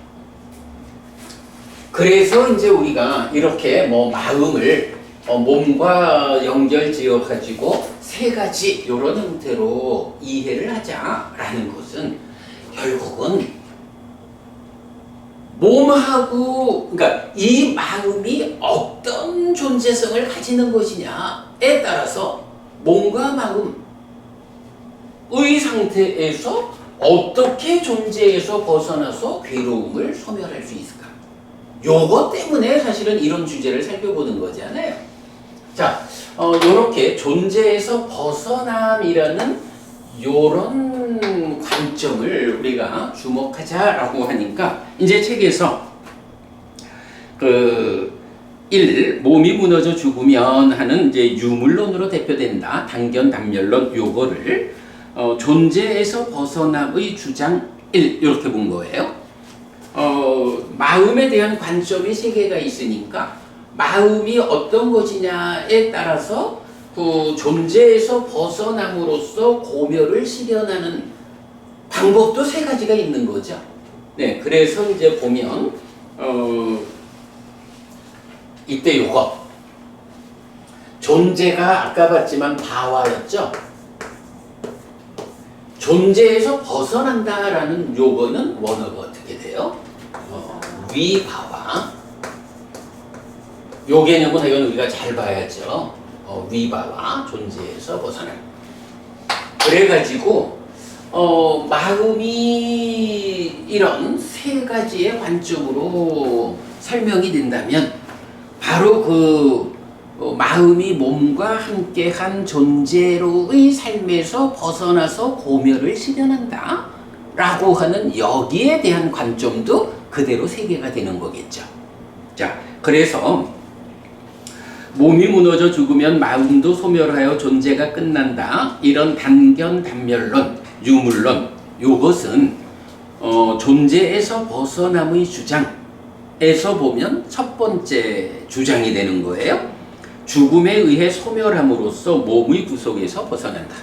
Speaker 1: 그래서 이제 우리가 이렇게 뭐 마음을 몸과 연결 지어 가지고 세 가지 이런 형태로 이해를 하자라는 것은 결국은 몸하고, 그러니까 이 마음이 어떤 존재성을 가지는 것이냐에 따라서 몸과 마음의 상태에서 어떻게 존재에서 벗어나서 괴로움을 소멸할 수 있을까? 요것 때문에 사실은 이런 주제를 살펴보는 거잖아요. 자, 요렇게 존재에서 벗어남이라는 요런 관점을 우리가 주목하자라고 하니까 이제 책에서 몸이 무너져 죽으면 하는 이제 유물론으로 대표된다. 단견 단멸론 요거를 존재에서 벗어남의 주장 1 이렇게 본 거예요. 마음에 대한 관점이 세 개가 있으니까 마음이 어떤 것이냐에 따라서 그 존재에서 벗어남으로써 고멸을 실현하는 방법도 세 가지가 있는 거죠. 네, 그래서 이제 보면 이때 요거 존재가 아까 봤지만 바와였죠. 존재에서 벗어난다라는 요거는 원어가 어떻게 돼요? 위바와. 요 개념은 이건 우리가 잘 봐야죠. 위바와 존재에서 벗어남. 그래가지고 마음이 이런 세 가지의 관점으로 설명이 된다면 바로 그 마음이 몸과 함께한 존재로의 삶에서 벗어나서 고멸을 실현한다 라고 하는 여기에 대한 관점도 그대로 세 개가 되는 거겠죠. 자, 그래서 몸이 무너져 죽으면 마음도 소멸하여 존재가 끝난다. 이런 단견 단멸론, 유물론 요것은 존재에서 벗어남의 주장에서 보면 첫 번째 주장이 되는 거예요. 죽음에 의해 소멸함으로써 몸의 구속에서 벗어난다.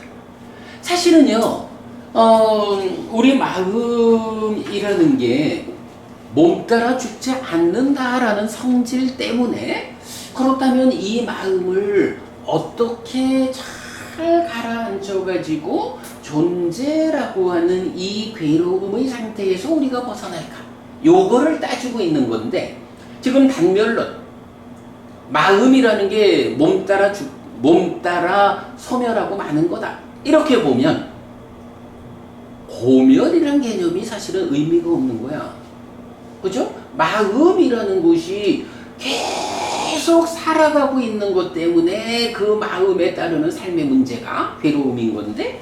Speaker 1: 사실은요, 우리 마음이라는 게 몸 따라 죽지 않는다라는 성질 때문에 그렇다면 이 마음을 어떻게 잘 가라앉혀가지고 존재라고 하는 이 괴로움의 상태에서 우리가 벗어날까? 요거를 따지고 있는 건데 지금 단멸론, 마음이라는 게 몸 따라 소멸하고 마는 거다. 이렇게 보면 고멸이란 개념이 사실은 의미가 없는 거야. 그죠? 마음이라는 것이 계속 살아가고 있는 것 때문에 그 마음에 따르는 삶의 문제가 괴로움인 건데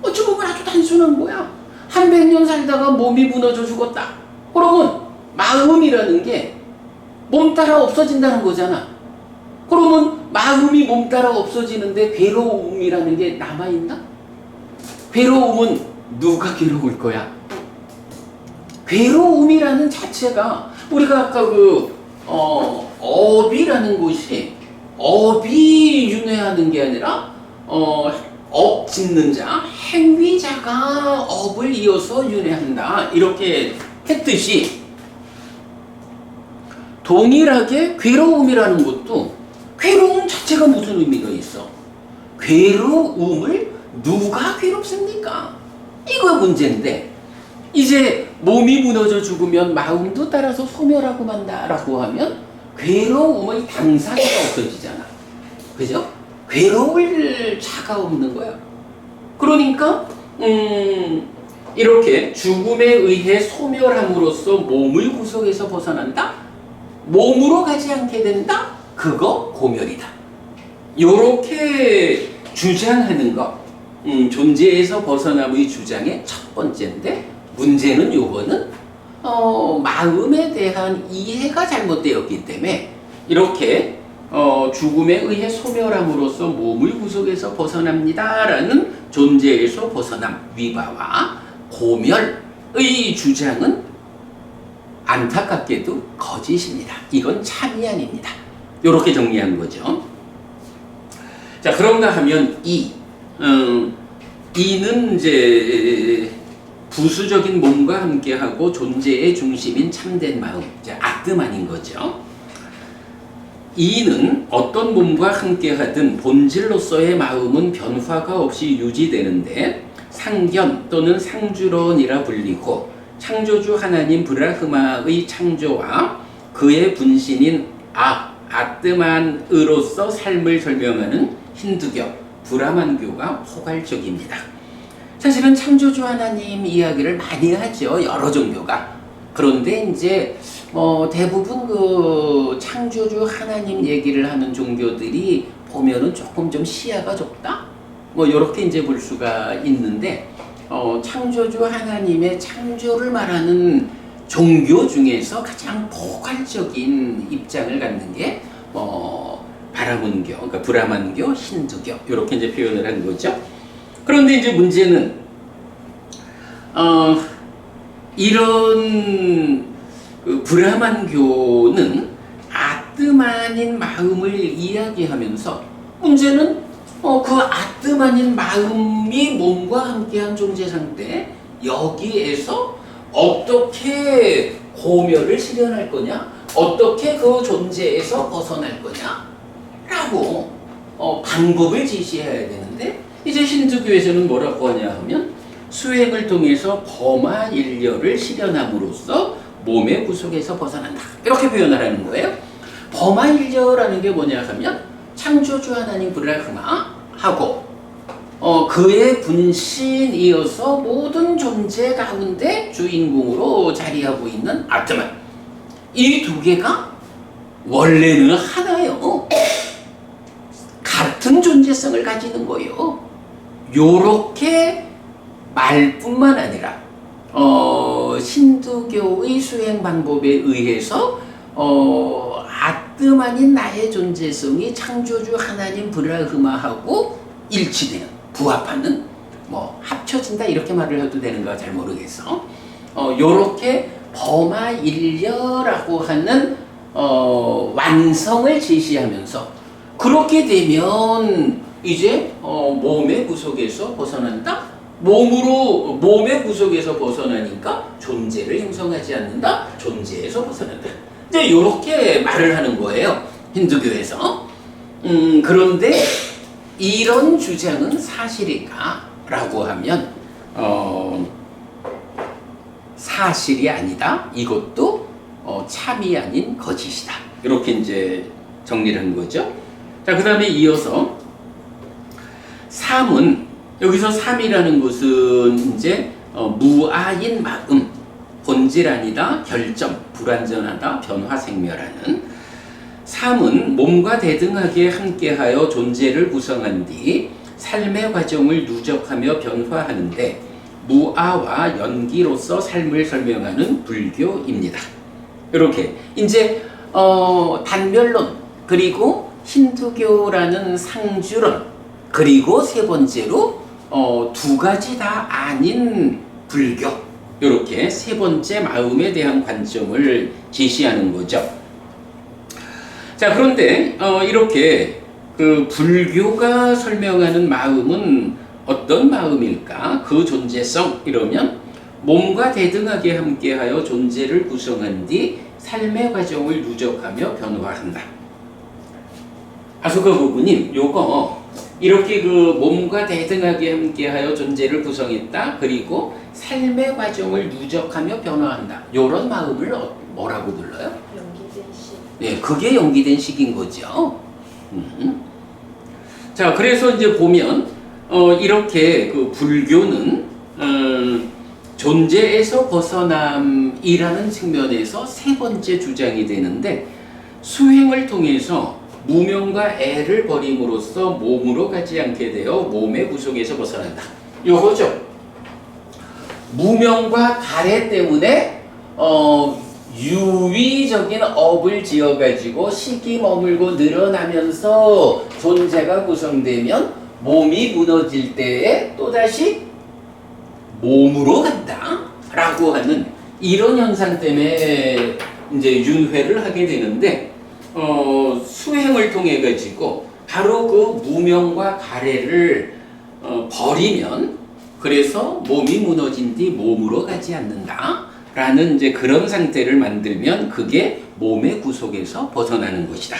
Speaker 1: 어찌 보면 아주 단순한 거야. 한 100년 살다가 몸이 무너져 죽었다. 그러면 마음이라는 게 몸 따라 없어진다는 거잖아. 그러면 마음이 몸 따라 없어지는데 괴로움이라는 게 남아있나? 괴로움은 누가 괴로울 거야? 괴로움이라는 자체가 우리가 아까 업이라는 것이 업이 윤회하는 게 아니라 업 짓는 자, 행위자가 업을 이어서 윤회한다. 이렇게 했듯이 동일하게 괴로움이라는 것도 괴로움 자체가 무슨 의미가 있어? 괴로움을 누가 괴롭습니까? 이거 문제인데 이제 몸이 무너져 죽으면 마음도 따라서 소멸하고 만다라고 하면 괴로움의 당사자가 없어지잖아. 그죠? 괴로울 자가 없는 거야. 그러니까 이렇게 죽음에 의해 소멸함으로써 몸의 구속에서 벗어난다? 몸으로 가지 않게 된다? 그거 고멸이다. 요렇게 주장하는 것, 존재에서 벗어남의 주장의 첫 번째인데, 문제는 요거는 마음에 대한 이해가 잘못되었기 때문에 이렇게 죽음에 의해 소멸함으로써 몸의 구속에서 벗어납니다라는 존재에서 벗어남, 위바와 고멸의 주장은 안타깝게도 거짓입니다. 이건 참이 아닙니다. 이렇게 정리한 거죠. 자, 그런가 하면 이는 이제 부수적인 몸과 함께하고 존재의 중심인 참된 마음, 이제 아트만인 거죠. 이는 어떤 몸과 함께하든 본질로서의 마음은 변화가 없이 유지되는데 상견 또는 상주론이라 불리고, 창조주 하나님 브라흐마의 창조와 그의 분신인 아트만으로서 삶을 설명하는 힌두교, 브라만교가 포괄적입니다. 사실은 창조주 하나님 이야기를 많이 하죠, 여러 종교가. 그런데 이제 대부분 그 창조주 하나님 얘기를 하는 종교들이 보면은 조금 좀 시야가 좁다? 이렇게 이제 볼 수가 있는데, 창조주 하나님의 창조를 말하는 종교 중에서 가장 포괄적인 입장을 갖는 게 바라문교, 그러니까 브라만교, 힌두교 이렇게 이제 표현을 한 거죠. 그런데 이제 문제는 이런 그 브라만교는 아트만인 마음을 이야기하면서, 문제는 그 아트만인 마음이 몸과 함께한 존재 상태, 여기에서 어떻게 고멸을 실현할 거냐, 어떻게 그 존재에서 벗어날 거냐 라고 방법을 제시해야 되는데, 이제 힌두교에서는 뭐라고 하냐 하면 수행을 통해서 범아일려를 실현함으로써 몸의 구속에서 벗어난다, 이렇게 표현을 하는 거예요. 범아일려라는 게 뭐냐 하면 창조주 하나님 브라흐마하고 그의 분신이어서 모든 존재 가운데 주인공으로 자리하고 있는 아트만, 이 두 개가 원래는 하나요. 같은 존재성을 가지는 거예요. 요렇게 말뿐만 아니라 힌두교의 수행 방법에 의해서 아트만인 나의 존재성이 창조주 하나님 브라흐마하고 일치되는, 부합하는, 합쳐진다 이렇게 말을 해도 되는가 잘 모르겠어. 요렇게 범아일려라고 하는 완성을 제시하면서, 그렇게 되면 이제 몸의 구속에서 벗어난다. 몸의 구속에서 벗어나니까 존재를 형성하지 않는다. 존재에서 벗어난다. 이제 이렇게 말을 하는 거예요, 힌두교에서. 그런데 이런 주장은 사실일까라고 하면 사실이 아니다. 이것도 참이 아닌 거짓이다. 이렇게 이제 정리를 한 거죠. 자, 그 다음에 이어서 삼은, 여기서 삼이라는 것은 이제 무아인 마음, 본질 아니다, 결점, 불완전하다, 변화 생멸하는. 삼은 몸과 대등하게 함께하여 존재를 구성한 뒤 삶의 과정을 누적하며 변화하는데 무아와 연기로서 삶을 설명하는 불교입니다. 이렇게 이제 단멸론, 그리고 힌두교라는 상주론, 그리고 세 번째로 두 가지 다 아닌 불교, 이렇게 세 번째 마음에 대한 관점을 제시하는 거죠. 자, 그런데 이렇게 그 불교가 설명하는 마음은 어떤 마음일까? 그 존재성, 이러면 몸과 대등하게 함께하여 존재를 구성한 뒤 삶의 과정을 누적하며 변화한다. 아소카 고구님, 요거 이렇게 그 몸과 대등하게 함께하여 존재를 구성했다, 그리고 삶의 과정을 누적하며 변화한다, 요런 마음을 뭐라고 불러요?
Speaker 2: 연기된 식.
Speaker 1: 네, 그게 연기된 식인 거죠. 자, 그래서 이제 보면 이렇게 그 불교는 존재에서 벗어남이라는 측면에서 세 번째 주장이 되는데, 수행을 통해서 무명과 애를 버림으로써 몸으로 가지 않게 되어 몸의 구속에서 벗어난다. 요거죠. 무명과 가래 때문에 유의적인 업을 지어가지고 식이 머물고 늘어나면서 존재가 구성되면 몸이 무너질 때에 또다시 몸으로 간다 라고 하는 이런 현상 때문에 이제 윤회를 하게 되는데, 수행을 통해 가지고 바로 그 무명과 가래를 버리면, 그래서 몸이 무너진 뒤 몸으로 가지 않는다 라는 이제 그런 상태를 만들면 그게 몸의 구속에서 벗어나는 것이다.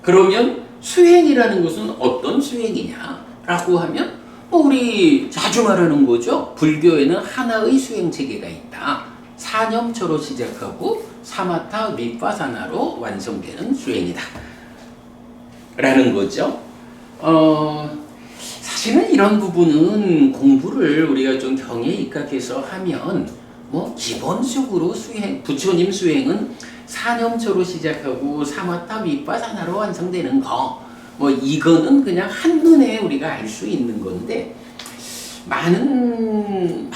Speaker 1: 그러면 수행이라는 것은 어떤 수행이냐 라고 하면, 우리 자주 말하는 거죠. 불교에는 하나의 수행 체계가 있다. 사념초로 시작하고 사마타 위파사나로 완성되는 수행이다 라는 거죠. 사실은 이런 부분은 공부를 우리가 좀 경에 입각해서 하면 기본적으로 부처님 수행은 사념초로 시작하고 사마타 위파사나로 완성되는 거, 이거는 그냥 한눈에 우리가 알 수 있는 건데, 많은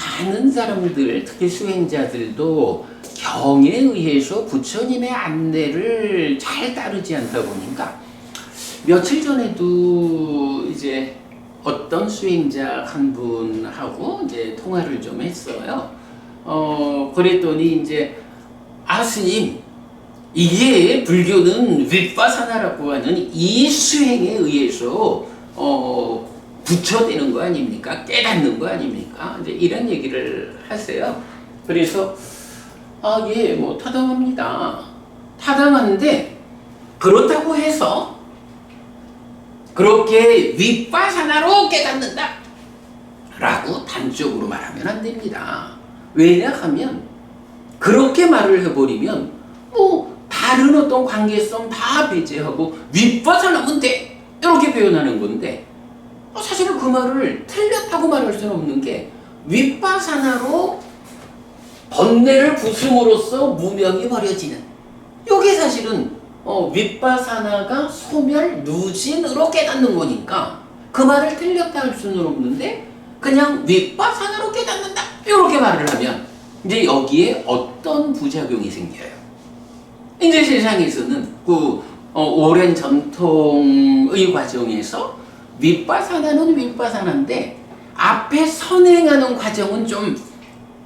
Speaker 1: 사람들, 특히 수행자들도 경에 의해서 부처님의 안내를 잘 따르지 않다 보니까, 며칠 전에도 이제 어떤 수행자 한 분하고 이제 통화를 좀 했어요. 그랬더니 이제, 스님, 이게 불교는 윗바사나라고 하는 이 수행에 의해서 부처되는 거 아닙니까? 깨닫는 거 아닙니까? 이제 이런 얘기를 하세요. 그래서 예, 타당합니다. 타당한데, 그렇다고 해서 그렇게 윗바사나로 깨닫는다 라고 단적으로 말하면 안 됩니다. 왜냐하면 그렇게 말을 해버리면 다른 어떤 관계성 다 배제하고 윗바사나면 돼 이렇게 표현하는 건데, 사실은 그 말을 틀렸다고 말할 수는 없는 게, 윗바사나로 번뇌를 부숨으로써 무명이 버려지는, 이게 사실은 윗바사나가 소멸 누진으로 깨닫는 거니까 그 말을 틀렸다 할 수는 없는데, 그냥 윗바사나로 깨닫는다 이렇게 말을 하면 이제 여기에 어떤 부작용이 생겨요. 이제 세상에서는 그 오랜 전통의 과정에서 윗바사나는 윗바사나인데 앞에 선행하는 과정은 좀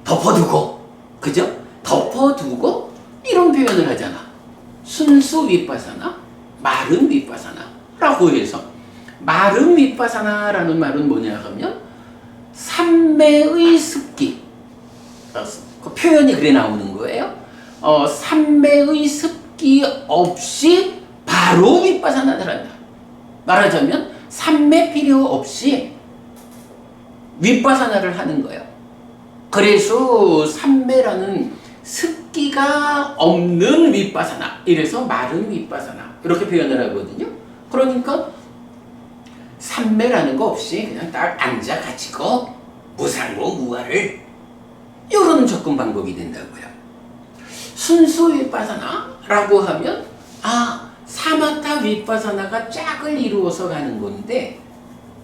Speaker 1: 덮어두고, 그죠? 덮어두고 이런 표현을 하잖아. 순수 윗바사나, 마른 윗바사나라고 해서, 마른 윗바사나라는 말은 뭐냐 하면 삼매의 습기, 그 표현이 그래 나오는 거예요. 삼매의 습기 없이 바로 윗바사나를 한다. 말하자면 삼매 필요 없이 윗바사나를 하는 거예요. 그래서 삼매라는 습기가 없는 윗바사나, 이래서 마른 윗바사나 이렇게 표현을 하거든요. 그러니까 삼매라는 거 없이 그냥 딱 앉아 가지고 무상고 무아를, 이런 접근 방법이 된다고요. 순수 윗바사나라고 하면 사마타 윗바사나가 짝을 이루어서 가는 건데,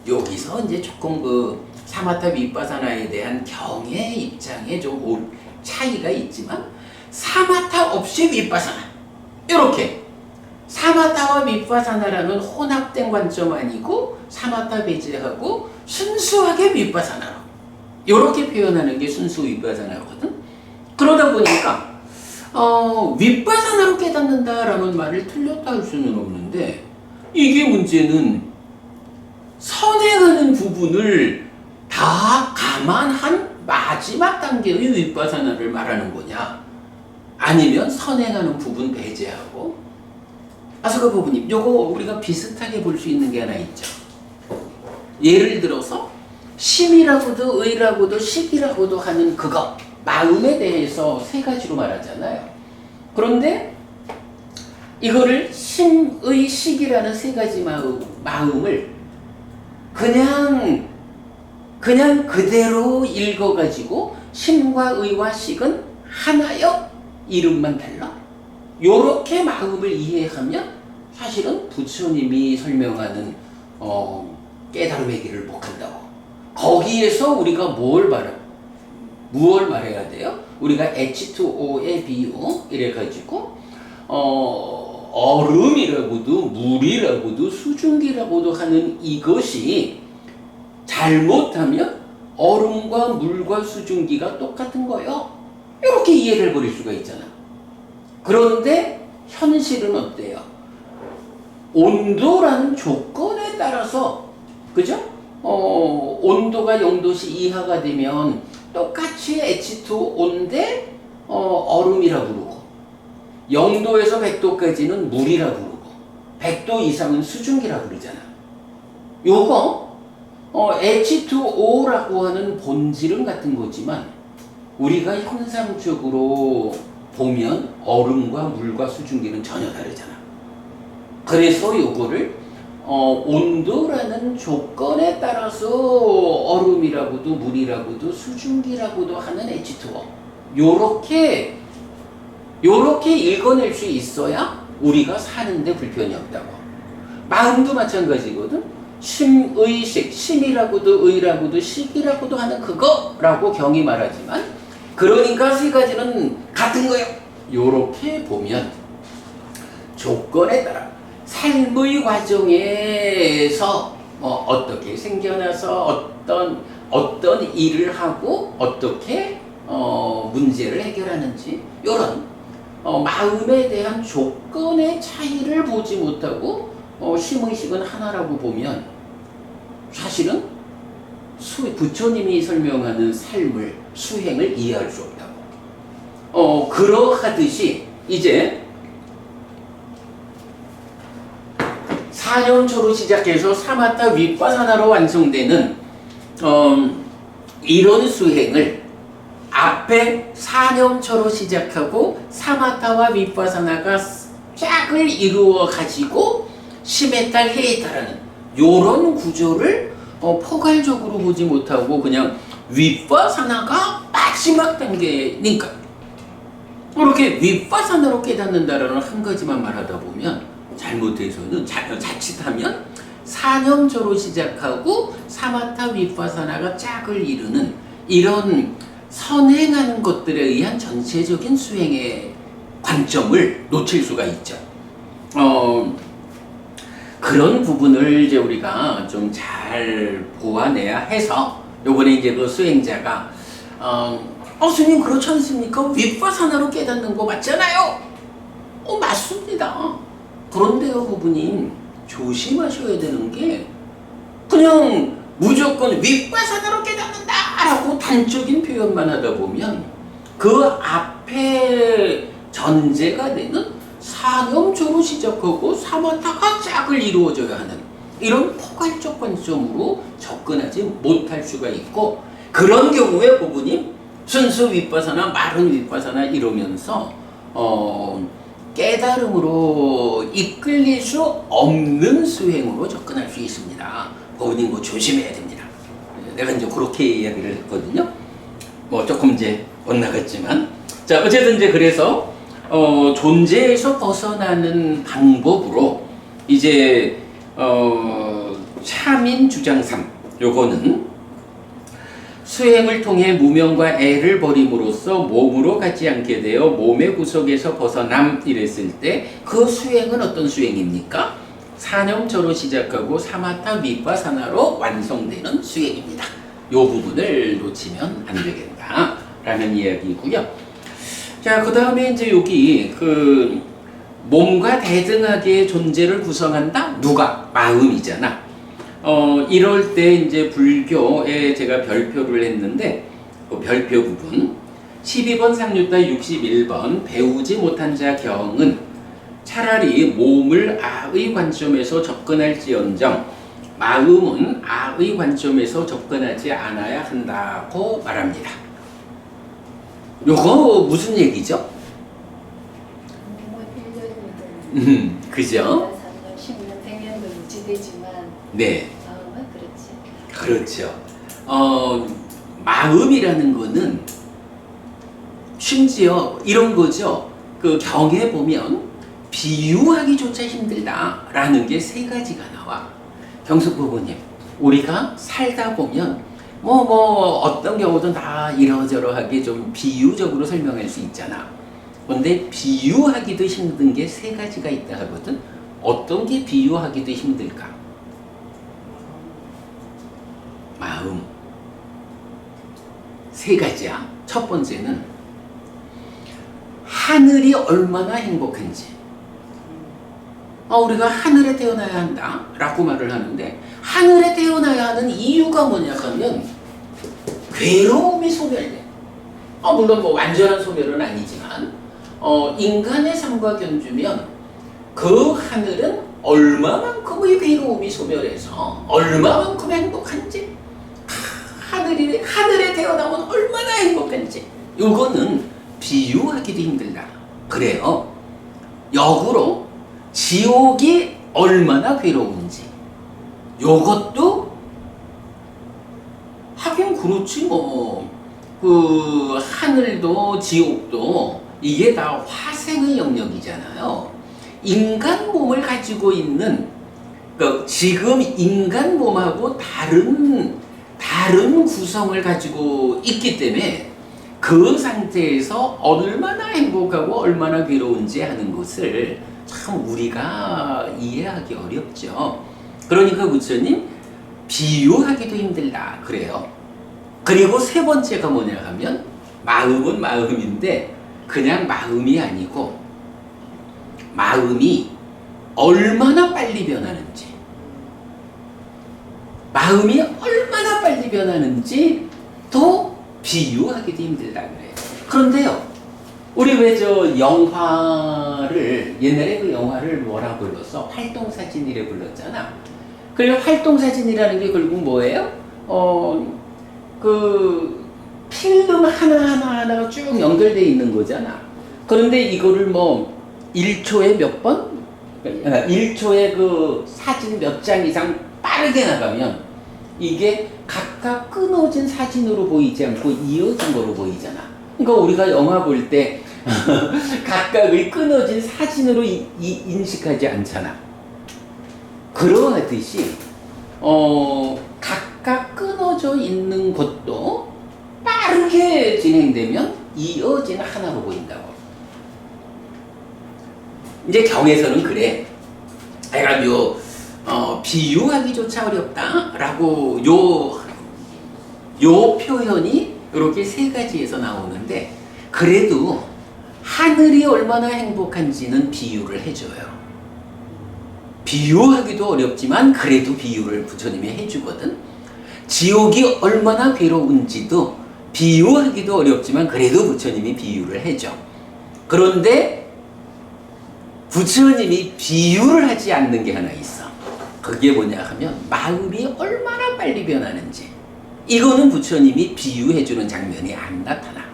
Speaker 1: 여기서 이제 조금 그 사마타 윗바사나에 대한 경의 입장에 좀 차이가 있지만, 사마타 없이 윗바사나, 이렇게 사마타와 윗바사나라는 혼합된 관점 아니고 사마타 배제하고 순수하게 윗바사나로 이렇게 표현하는 게 순수 윗바사나거든. 그러다 보니까 윗바사나로 깨닫는다라는 말을 틀렸다 할 수는 없는데, 이게 문제는 선행하는 부분을 다 감안한 마지막 단계의 윗바사나를 말하는 거냐, 아니면 선행하는 부분 배제하고. 아스가 부부님, 요거 우리가 비슷하게 볼 수 있는 게 하나 있죠. 예를 들어서 심이라고도 의라고도 식이라고도 하는 그거, 마음에 대해서 세 가지로 말하잖아요. 그런데 이거를 심의 식이라는 세 가지 마음을 그냥 그대로 읽어가지고 심과 의와 식은 하나여 이름만 달라. 요렇게 마음을 이해하면 사실은 부처님이 설명하는 깨달음의 길을 못 간다고. 거기에서 우리가 무엇을 말해야 돼요? 우리가 H2O의 비유 이래가지고 얼음이라고도 물이라고도 수증기라고도 하는 이것이 잘못하면 얼음과 물과 수증기가 똑같은 거예요. 이렇게 이해를 해버릴 수가 있잖아. 그런데 현실은 어때요? 온도라는 조건에 따라서, 그죠? 온도가 0도씨 이하가 되면 똑같이 H2O인데 얼음이라 부르고, 0도에서 100도까지는 물이라 부르고, 100도 이상은 수증기라 부르잖아. 요거 H2O라고 하는 본질은 같은 거지만 우리가 현상적으로 보면 얼음과 물과 수증기는 전혀 다르잖아. 그래서 요거를 온도라는 조건에 따라서 얼음이라고도 물이라고도 수증기라고도 하는 H2O, 요렇게 읽어낼 수 있어야 우리가 사는데 불편이 없다고. 마음도 마찬가지거든. 심의식, 심이라고도 의라고도 식이라고도 하는 그거라고 경이 말하지만, 그러니까 세 가지는 같은 거예요. 요렇게 보면 조건에 따라 삶의 과정에서 어떻게 생겨나서 어떤 일을 하고 어떻게 문제를 해결하는지, 요런 마음에 대한 조건의 차이를 보지 못하고 심의식은 하나라고 보면 사실은 부처님이 설명하는 삶을, 수행을 이해할 수 없다고. 그러하듯이 이제 4념초로 시작해서 사마타 윗바사나로 완성되는 이런 수행을 앞에 4념초로 시작하고 사마타와 윗바사나가 짝을 이루어 가지고 시메탈 헤이타라는 요런 구조를 포괄적으로 보지 못하고 그냥 윗바사나가 마지막 단계니까 이렇게 윗바사나로 깨닫는다라는 한 가지만 말하다 보면 잘못해서는 자칫하면 4념초로 시작하고 사마타 윗바사나가 짝을 이루는 이런 선행하는 것들에 의한 전체적인 수행의 관점을 놓칠 수가 있죠. 그런 부분을 이제 우리가 좀 잘 보완해야 해서 요번에 이제 그 수행자가 스님 그렇지 않습니까? 윗바사나로 깨닫는 거 맞잖아요. 맞습니다. 그런데요, 부부님 조심하셔야 되는 게 그냥 무조건 윗바사나로 깨닫는다라고 단적인 표현만 하다 보면 그 앞에 전제가 되는 4념초로 시작하고 사마타가 짝을 이루어져야 하는 이런 포괄적 관점으로 접근하지 못할 수가 있고, 그런 경우에 부부님 순수 윗바사나 마른 윗바사나 이러면서 깨달음으로 이끌릴 수 없는 수행으로 접근할 수 있습니다. 부부님 뭐 조심해야 됩니다. 내가 이제 그렇게 이야기를 했거든요. 뭐 조금 이제 엇나갔지만, 자 어쨌든 이제 그래서 존재에서 벗어나는 방법으로 이제 차민 주장 3 요거는 수행을 통해 무명과 애를 버림으로써 몸으로 가지 않게 되어 몸의 구석에서 벗어남 이랬을 때 그 수행은 어떤 수행입니까? 4념초로 시작하고 사마타 윗바사나로 완성되는 수행입니다. 요 부분을 놓치면 안 되겠다 라는 이야기고요. 자, 그 다음에 이제 여기 그 몸과 대등하게 존재를 구성한다? 누가? 마음이잖아. 이럴 때 이제 불교에 제가 별표를 했는데 그 별표 부분 12번 상류타 61번 배우지 못한 자 경은 차라리 몸을 아의 관점에서 접근할지언정 마음은 아의 관점에서 접근하지 않아야 한다고 말합니다. 요거 무슨 얘기죠? 그죠?
Speaker 2: 10년, 100년도 유지되지만
Speaker 1: 네.
Speaker 2: 마음은 그렇지.
Speaker 1: 그렇죠. 마음이라는 거는 심지어 이런 거죠. 그 경에 보면 비유하기조차 힘들다라는 게 세 가지가 나와. 경숙부부님, 우리가 살다 보면 어떤 경우든 다 이러저러하게 좀 비유적으로 설명할 수 있잖아. 근데 비유하기도 힘든 게 세 가지가 있다 하거든. 어떤 게 비유하기도 힘들까? 마음. 세 가지야. 첫 번째는 하늘이 얼마나 행복한지. 우리가 하늘에 태어나야 한다 라고 말을 하는데, 하늘에 태어나야 하는 이유가 뭐냐 하면 괴로움이 소멸돼. 물론 완전한 소멸은 아니지만 인간의 삶과 견주면 그 하늘은 얼마만큼의 괴로움이 소멸해서 얼마만큼 행복한지, 하늘에 태어나면 얼마나 행복한지, 이거는 비유하기도 힘들다. 그래요. 역으로 지옥이 얼마나 괴로운지, 요것도 하긴 그렇지 그 하늘도 지옥도 이게 다 화생의 영역이잖아요. 인간 몸을 가지고 있는, 지금 인간 몸하고 다른 구성을 가지고 있기 때문에 그 상태에서 얼마나 행복하고 얼마나 괴로운지 하는 것을 참 우리가 이해하기 어렵죠. 그러니까 부처님 비유하기도 힘들다 그래요. 그리고 세 번째가 뭐냐 하면 마음은 마음인데 그냥 마음이 아니고 마음이 얼마나 빨리 변하는지, 마음이 얼마나 빨리 변하는지 또 비유하기도 힘들다 그래요. 그런데요, 우리 왜 영화를, 옛날에 그 영화를 뭐라 불렀어? 활동사진이래 불렀잖아. 그리고 활동사진이라는 게 결국 뭐예요? 그 필름 하나가 쭉 연결되어 있는 거잖아. 그런데 이거를 1초에 몇 번? 1초에 그 사진 몇 장 이상 빠르게 나가면 이게 각각 끊어진 사진으로 보이지 않고 이어진 거로 보이잖아. 그러니까 우리가 영화 볼 때 각각의 끊어진 사진으로 인식하지 않잖아. 그러하듯이 각각 끊어져 있는 것도 빠르게 진행되면 이어진 하나로 보인다고. 이제 경에서는 그래. 내가 비유하기조차 어렵다라고 요 표현이 이렇게 세 가지에서 나오는데, 그래도 하늘이 얼마나 행복한지는 비유를 해줘요. 비유하기도 어렵지만 그래도 비유를 부처님이 해주거든. 지옥이 얼마나 괴로운지도 비유하기도 어렵지만 그래도 부처님이 비유를 해줘. 그런데 부처님이 비유를 하지 않는 게 하나 있어. 그게 뭐냐 하면 마음이 얼마나 빨리 변하는지, 이거는 부처님이 비유해주는 장면이 안 나타나.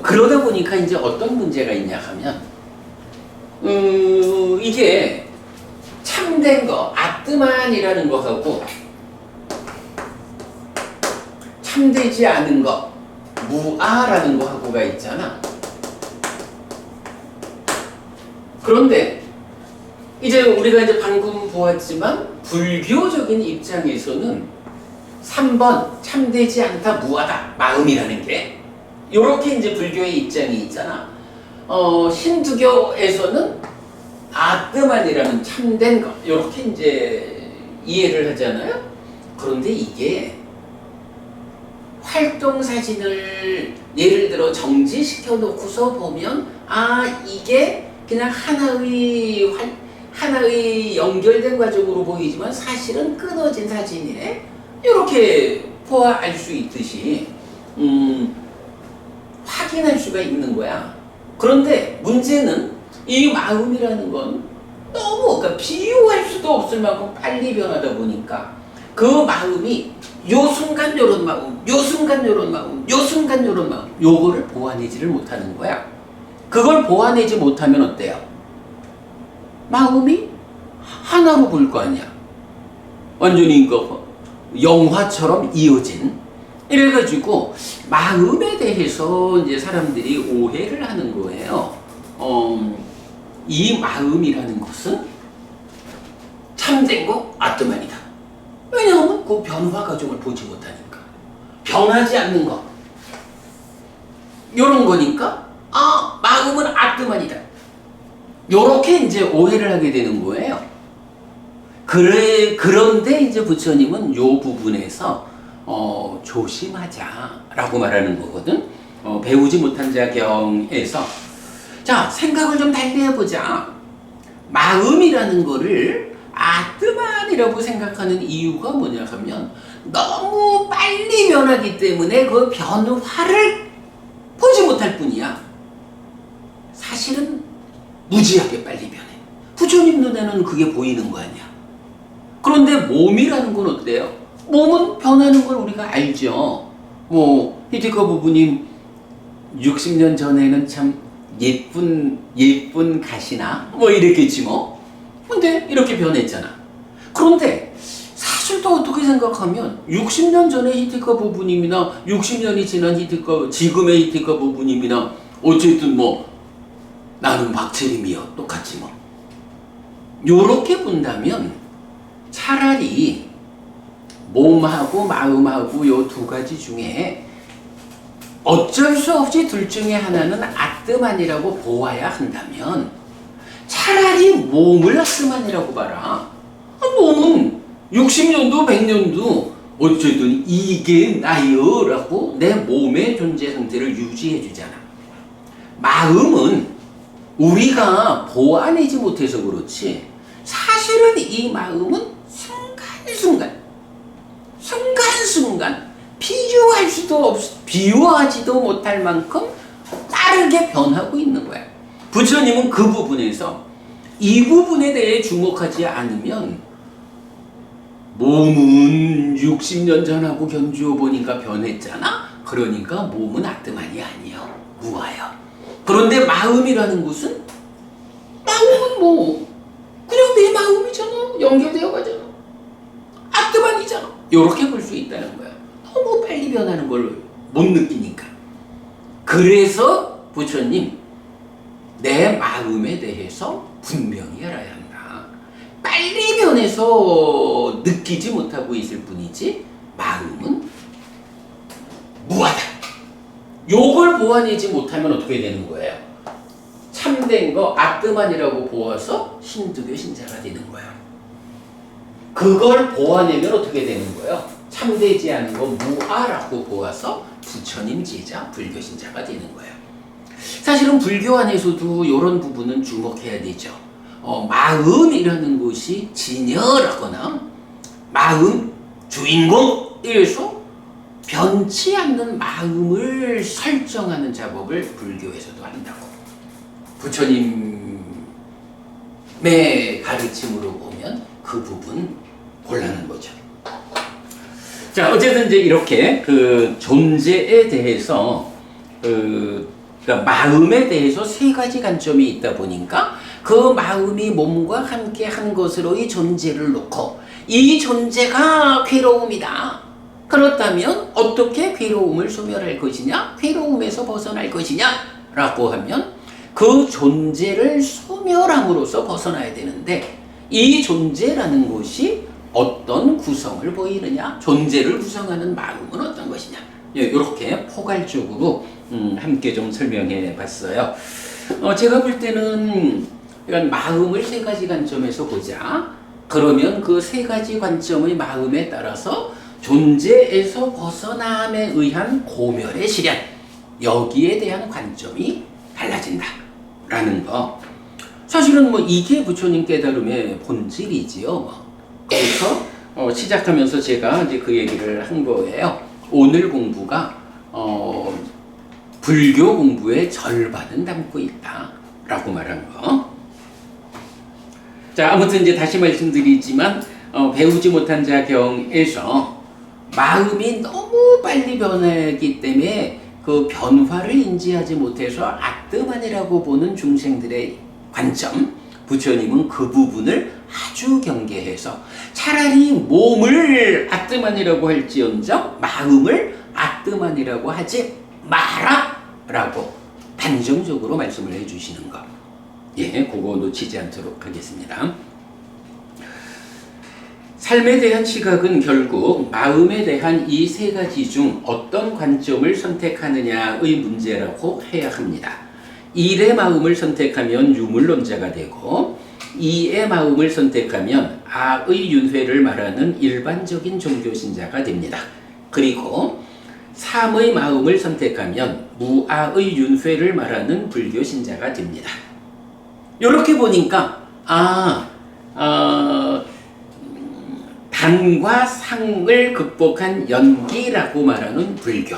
Speaker 1: 그러다 보니까 이제 어떤 문제가 있냐 하면 이게 참된 거, 아뜨만이라는 거하고 참되지 않은 거, 무아라는 거하고가 있잖아. 그런데 이제 우리가 이제 방금 보았지만 불교적인 입장에서는 3번 참되지 않다, 무아다, 마음이라는 게 요렇게 이제 불교의 입장이 있잖아. 힌두교에서는 아뜨만이라는 참된 것, 요렇게 이제 이해를 하잖아요. 그런데 이게 활동사진을 예를 들어 정지시켜 놓고서 보면 이게 그냥 하나의 연결된 과정으로 보이지만 사실은 끊어진 사진이네, 이렇게 알 수 있듯이 확인할 수가 있는 거야. 그런데 문제는 이 마음이라는 건 너무, 그러니까 비유할 수도 없을 만큼 빨리 변하다 보니까 그 마음이 요 순간 요런 마음, 요 순간 요런 마음, 요 순간 요런 마음, 요거를 보완하지를 못하는 거야. 그걸 보완하지 못하면 어때요? 마음이 하나로 보일 거 아니야. 완전히 영화처럼 이어진 이래가지고 마음에 대해서 이제 사람들이 오해를 하는 거예요. 이 마음이라는 것은 참된 거 아뜨만이다. 왜냐하면 그 변화 과정을 보지 못하니까. 변하지 않는 거. 요런 거니까, 마음은 아뜨만이다. 요렇게 이제 오해를 하게 되는 거예요. 그런데 이제 부처님은 요 부분에서, 조심하자라고 말하는 거거든. 배우지 못한 자경에서. 자, 생각을 좀 달리 해보자. 마음이라는 거를 아뜨만이라고 생각하는 이유가 뭐냐 하면 너무 빨리 변하기 때문에 그 변화를 보지 못할 뿐이야. 사실은 무지하게 빨리 변해. 부처님 눈에는 그게 보이는 거 아니야. 그런데 몸이라는 건 어때요? 몸은 변하는 걸 우리가 알죠. 히티커 부부님 60년 전에는 참 예쁜 가시나 이랬겠지 뭐. 근데 이렇게 변했잖아. 그런데 사실 또 어떻게 생각하면 60년 전에 히티커 부부님이나 60년이 지난 지금의 히티커 부부님이나 어쨌든 나는 박재림이요. 똑같지 뭐. 요렇게 본다면 차라리 몸하고 마음하고 요 두 가지 중에 어쩔 수 없이 둘 중에 하나는 아뜨만이라고 보아야 한다면 차라리 몸을 아뜨만이라고 봐라. 몸은 60년도 100년도 어쨌든 이게 나요 라고 내 몸의 존재 상태를 유지해 주잖아. 마음은 우리가 보아내지 못해서 그렇지 사실은 이 마음은 순간순간 비유하지도 못할 만큼 빠르게 변하고 있는 거야. 부처님은 그 부분에서 이 부분에 대해 주목하지 않으면 몸은 60년 전하고 견주어 보니까 변했잖아. 그러니까 몸은 아뜨만이 아니야. 무아야. 그런데 마음이라는 것은 마음은 그냥 내 마음이잖아. 연결되어 가잖아. 아뜨만이잖아. 이렇게 볼 수 있다는 거야. 너무 빨리 변하는 걸 못 느끼니까. 그래서 부처님 내 마음에 대해서 분명히 알아야 한다. 빨리 변해서 느끼지 못하고 있을 뿐이지 마음은 무하다. 요걸 보아내지 못하면 어떻게 되는 거예요? 참된 거 아뜨만이라고 보아서 신득의 신자가 되는 거예요. 그걸 보아내면 어떻게 되는 거예요? 참되지 않은 거 무아라고 보아서 부처님 제자 불교 신자가 되는 거예요. 사실은 불교 안에서도 이런 부분은 주목해야 되죠. 마음이라는 것이 진여라거나 마음 주인공 이래서 변치 않는 마음을 설정하는 작업을 불교에서도 한다고. 부처님의 가르침으로 보면 그 부분 곤란한 거죠. 자, 어쨌든 이제 이렇게 그 존재에 대해서 그러니까 마음에 대해서 세 가지 관점이 있다 보니까 그 마음이 몸과 함께 한 것으로 이 존재를 놓고 이 존재가 괴로움이다. 그렇다면 어떻게 괴로움을 소멸할 것이냐? 괴로움에서 벗어날 것이냐? 라고 하면 그 존재를 소멸함으로써 벗어나야 되는데 이 존재라는 것이 어떤 구성을 보이느냐? 존재를 구성하는 마음은 어떤 것이냐? 이렇게 포괄적으로 함께 좀 설명해 봤어요. 제가 볼 때는 마음을 세 가지 관점에서 보자. 그러면 그 세 가지 관점의 마음에 따라서 존재에서 벗어남에 의한 고멸의 실현, 여기에 대한 관점이 달라진다 라는 거. 사실은 이게 부처님 깨달음의 본질이지요. 그래서 시작하면서 제가 이제 그 얘기를 한 거예요. 오늘 공부가 불교 공부의 절반은 담고 있다 라고 말한 거. 자, 아무튼 이제 다시 말씀드리지만 배우지 못한 자 경에서 마음이 너무 빨리 변하기 때문에 그 변화를 인지하지 못해서 아뜨만이라고 보는 중생들의 관점, 부처님은 그 부분을 아주 경계해서 차라리 몸을 아뜨만이라고 할지언정 마음을 아뜨만이라고 하지 마라! 라고 단정적으로 말씀을 해주시는 것. 예, 그거 놓치지 않도록 하겠습니다. 삶에 대한 시각은 결국 마음에 대한 이 세 가지 중 어떤 관점을 선택하느냐의 문제라고 해야 합니다. 일의 마음을 선택하면 유물론자가 되고, 이의 마음을 선택하면 아의 윤회를 말하는 일반적인 종교신자가 됩니다. 그리고 삼의 마음을 선택하면 무아의 윤회를 말하는 불교신자가 됩니다. 이렇게 보니까 단과 상을 극복한 연기라고 말하는 불교,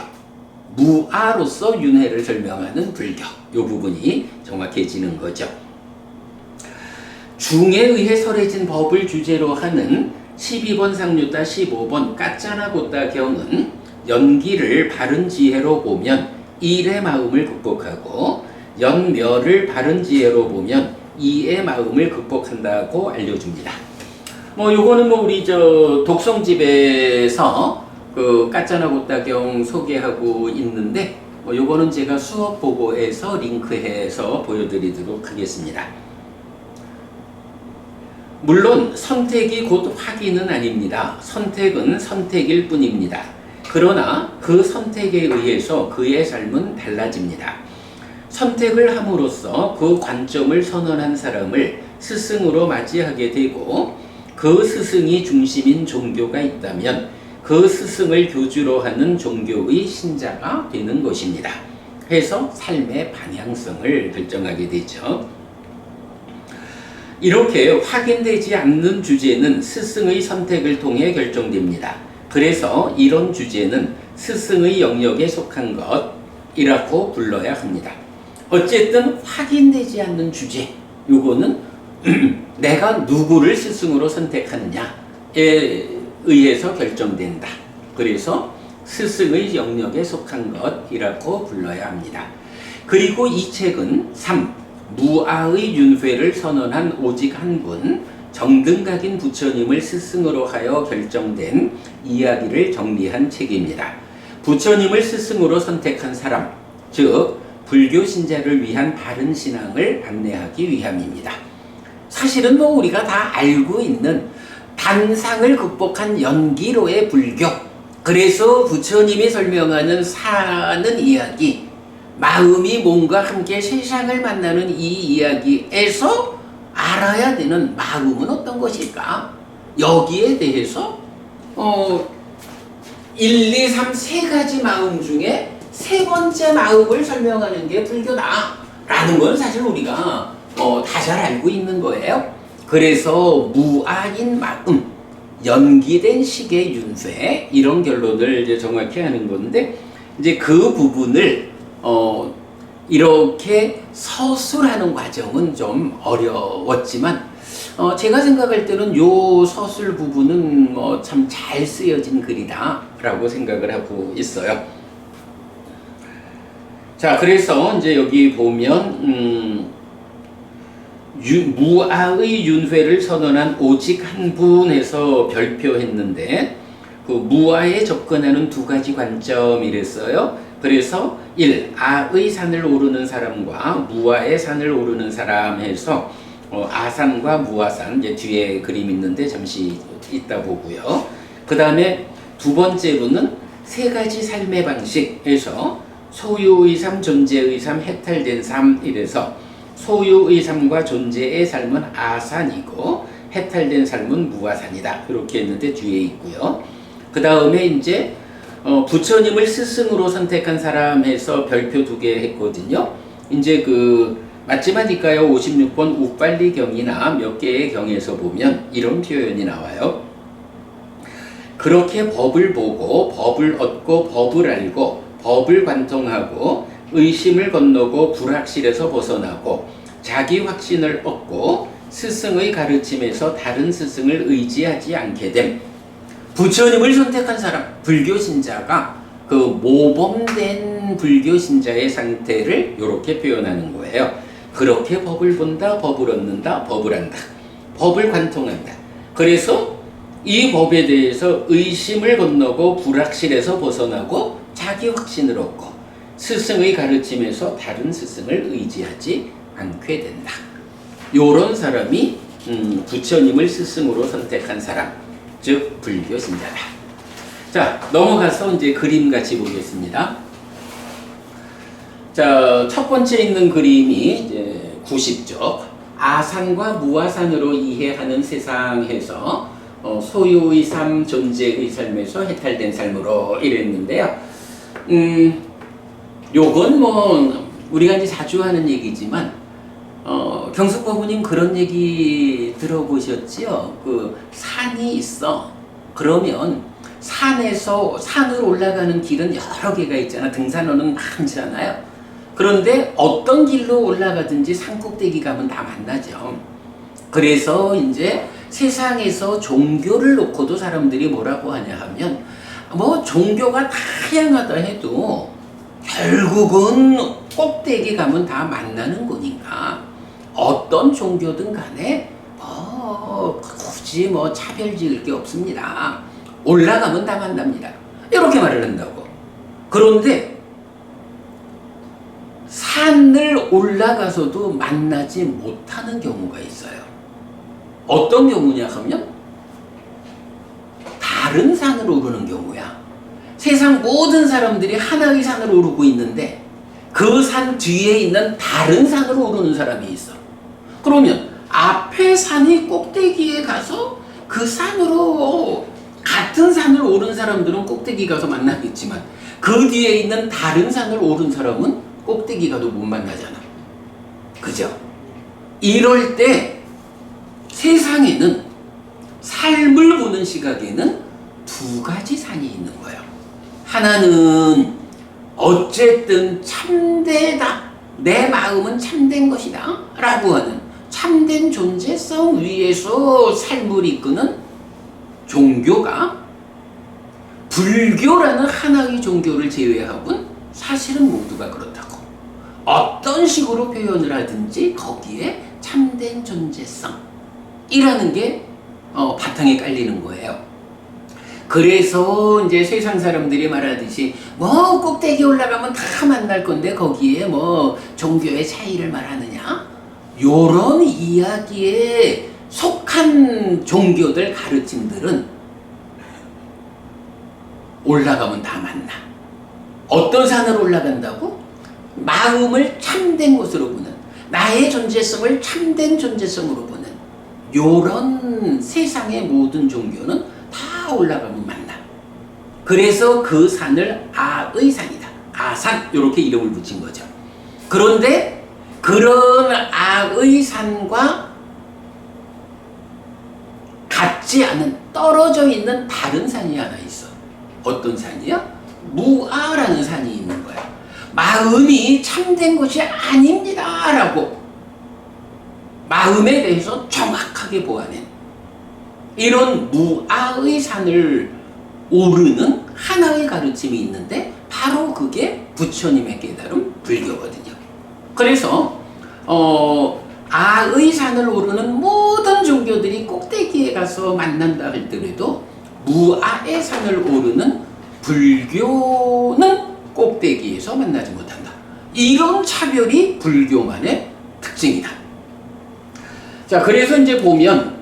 Speaker 1: 무아로서 윤회를 설명하는 불교, 이 부분이 정확해지는 거죠. 중에 의해 설해진 법을 주제로 하는 12번 상류따 15번 까짜나 곧다 경은 연기를 바른 지혜로 보면 일의 마음을 극복하고, 연멸을 바른 지혜로 보면 이의 마음을 극복한다고 알려줍니다. 요거는 우리 독성집에서 그 까짜나 곧다 경 소개하고 있는데, 요거는 제가 수업 보고에서 링크해서 보여드리도록 하겠습니다. 물론 선택이 곧 확인은 아닙니다. 선택은 선택일 뿐입니다. 그러나 그 선택에 의해서 그의 삶은 달라집니다. 선택을 함으로써 그 관점을 선언한 사람을 스승으로 맞이하게 되고, 그 스승이 중심인 종교가 있다면 그 스승을 교주로 하는 종교의 신자가 되는 것입니다. 해서 삶의 방향성을 결정하게 되죠. 이렇게 확인되지 않는 주제는 스승의 선택을 통해 결정됩니다. 그래서 이런 주제는 스승의 영역에 속한 것이라고 불러야 합니다. 어쨌든 확인되지 않는 주제, 요거는 내가 누구를 스승으로 선택하느냐에 의해서 결정된다. 그래서 스승의 영역에 속한 것이라고 불러야 합니다. 그리고 이 책은 3. 무아의 윤회를 선언한 오직 한 분, 정등각인 부처님을 스승으로 하여 결정된 이야기를 정리한 책입니다. 부처님을 스승으로 선택한 사람, 즉 불교 신자를 위한 바른 신앙을 안내하기 위함입니다. 사실은 우리가 다 알고 있는 단상을 극복한 연기로의 불교, 그래서 부처님이 설명하는 사는 이야기, 마음이 몸과 함께 세상을 만나는 이 이야기에서 알아야 되는 마음은 어떤 것일까? 여기에 대해서 1, 2, 3 세 가지 마음 중에 세 번째 마음을 설명하는 게 불교다라는 건 사실 우리가 다 잘 알고 있는 거예요. 그래서 무아인 마음, 연기된 식의 윤회, 이런 결론을 이제 정확히 하는 건데, 이제 그 부분을 이렇게 서술하는 과정은 좀 어려웠지만, 제가 생각할 때는 요 서술 부분은 참 잘 쓰여진 글이다 라고 생각을 하고 있어요. 자, 그래서 이제 여기 보면 무아의 윤회를 선언한 오직 한 분에서 별표했는데, 그 무아에 접근하는 두 가지 관점이랬어요. 그래서 1. 아의 산을 오르는 사람과 무아의 산을 오르는 사람 해서 아산과 무아산, 이제 뒤에 그림 있는데 잠시 이따 보고요. 그 다음에 두 번째로는 세 가지 삶의 방식에서 소유의 삶, 존재의 삶, 해탈된 삶 이래서 소유의 삶과 존재의 삶은 아산이고 해탈된 삶은 무아산이다. 이렇게 했는데 뒤에 있고요. 그 다음에 이제 부처님을 스승으로 선택한 사람에서 별표 2개 했거든요. 이제 맞지 마니까요. 56번 우빨리경이나 몇 개의 경에서 보면 이런 표현이 나와요. 그렇게 법을 보고 법을 얻고 법을 알고 법을 관통하고 의심을 건너고 불확실에서 벗어나고 자기 확신을 얻고 스승의 가르침에서 다른 스승을 의지하지 않게 됨. 부처님을 선택한 사람, 불교신자가 그 모범된 불교신자의 상태를 이렇게 표현하는 거예요. 그렇게 법을 본다, 법을 얻는다, 법을 안다, 법을 관통한다. 그래서 이 법에 대해서 의심을 건너고 불확실에서 벗어나고 자기 확신을 얻고 스승의 가르침에서 다른 스승을 의지하지 않게 된다. 요런 사람이 부처님을 스승으로 선택한 사람, 즉 불교 신자다. 자, 넘어가서 이제 그림 같이 보겠습니다. 자, 첫 번째 있는 그림이 이제 90쪽. 아산과 무아산으로 이해하는 세상에서 소유의 삶, 존재의 삶에서 해탈된 삶으로 이랬는데요. 요건 뭐 우리가 이제 자주 하는 얘기지만 경숙법부님 그런 얘기 들어보셨지요? 그 산이 있어. 그러면 산으로 올라가는 길은 여러 개가 있잖아. 등산로는 많잖아요. 그런데 어떤 길로 올라가든지 산 꼭대기 가면 다 만나죠. 그래서 이제 세상에서 종교를 놓고도 사람들이 뭐라고 하냐 하면 뭐 종교가 다양하다 해도 결국은 꼭대기 가면 다 만나는 거니까 어떤 종교든 간에 굳이 뭐 차별 지을 게 없습니다. 올라가면 다 만납니다. 이렇게 말을 한다고. 그런데 산을 올라가서도 만나지 못하는 경우가 있어요. 어떤 경우냐 하면 다른 산을 오르는 경우야. 세상 모든 사람들이 하나의 산을 오르고 있는데 그 산 뒤에 있는 다른 산을 오르는 사람이 있어. 그러면 앞에 산이 꼭대기에 가서 그 산으로 같은 산을 오른 사람들은 꼭대기 가서 만나겠지만 그 뒤에 있는 다른 산을 오른 사람은 꼭대기 가도 못 만나잖아. 그죠? 이럴 때 세상에는 삶을 보는 시각에는 두 가지 산이 있는 거예요. 하나는 어쨌든 참되다. 내 마음은 참된 것이다. 라고 하는 참된 존재성 위에서 삶을 이끄는 종교가 불교라는 하나의 종교를 제외하고는 사실은 모두가 그렇다고. 어떤 식으로 표현을 하든지 거기에 참된 존재성이라는 게 바탕에 깔리는 거예요. 그래서 이제 세상 사람들이 말하듯이 뭐 꼭대기 올라가면 다 만날 건데 거기에 뭐 종교의 차이를 말하느냐? 요런 이야기에 속한 종교들 가르침들은 올라가면 다 만나. 어떤 산을 올라간다고? 마음을 참된 것으로 보는, 나의 존재성을 참된 존재성으로 보는 요런 세상의 모든 종교는 다 올라가면 만나. 그래서 그 산을 아의 산이다. 아산 이렇게 이름을 붙인 거죠. 그런데 그런 아의 산과 같지 않은 떨어져 있는 다른 산이 하나 있어. 어떤 산이야? 무아라는 산이 있는 거야. 마음이 참된 것이 아닙니다 라고 마음에 대해서 정확하게 보아낸 이런 무아의 산을 오르는 하나의 가르침이 있는데 바로 그게 부처님의 깨달음 불교거든요. 그래서 아의 산을 오르는 모든 종교들이 꼭대기에 가서 만난다 할더라도 무아의 산을 오르는 불교는 꼭대기에서 만나지 못한다. 이런 차별이 불교만의 특징이다. 자, 그래서 이제 보면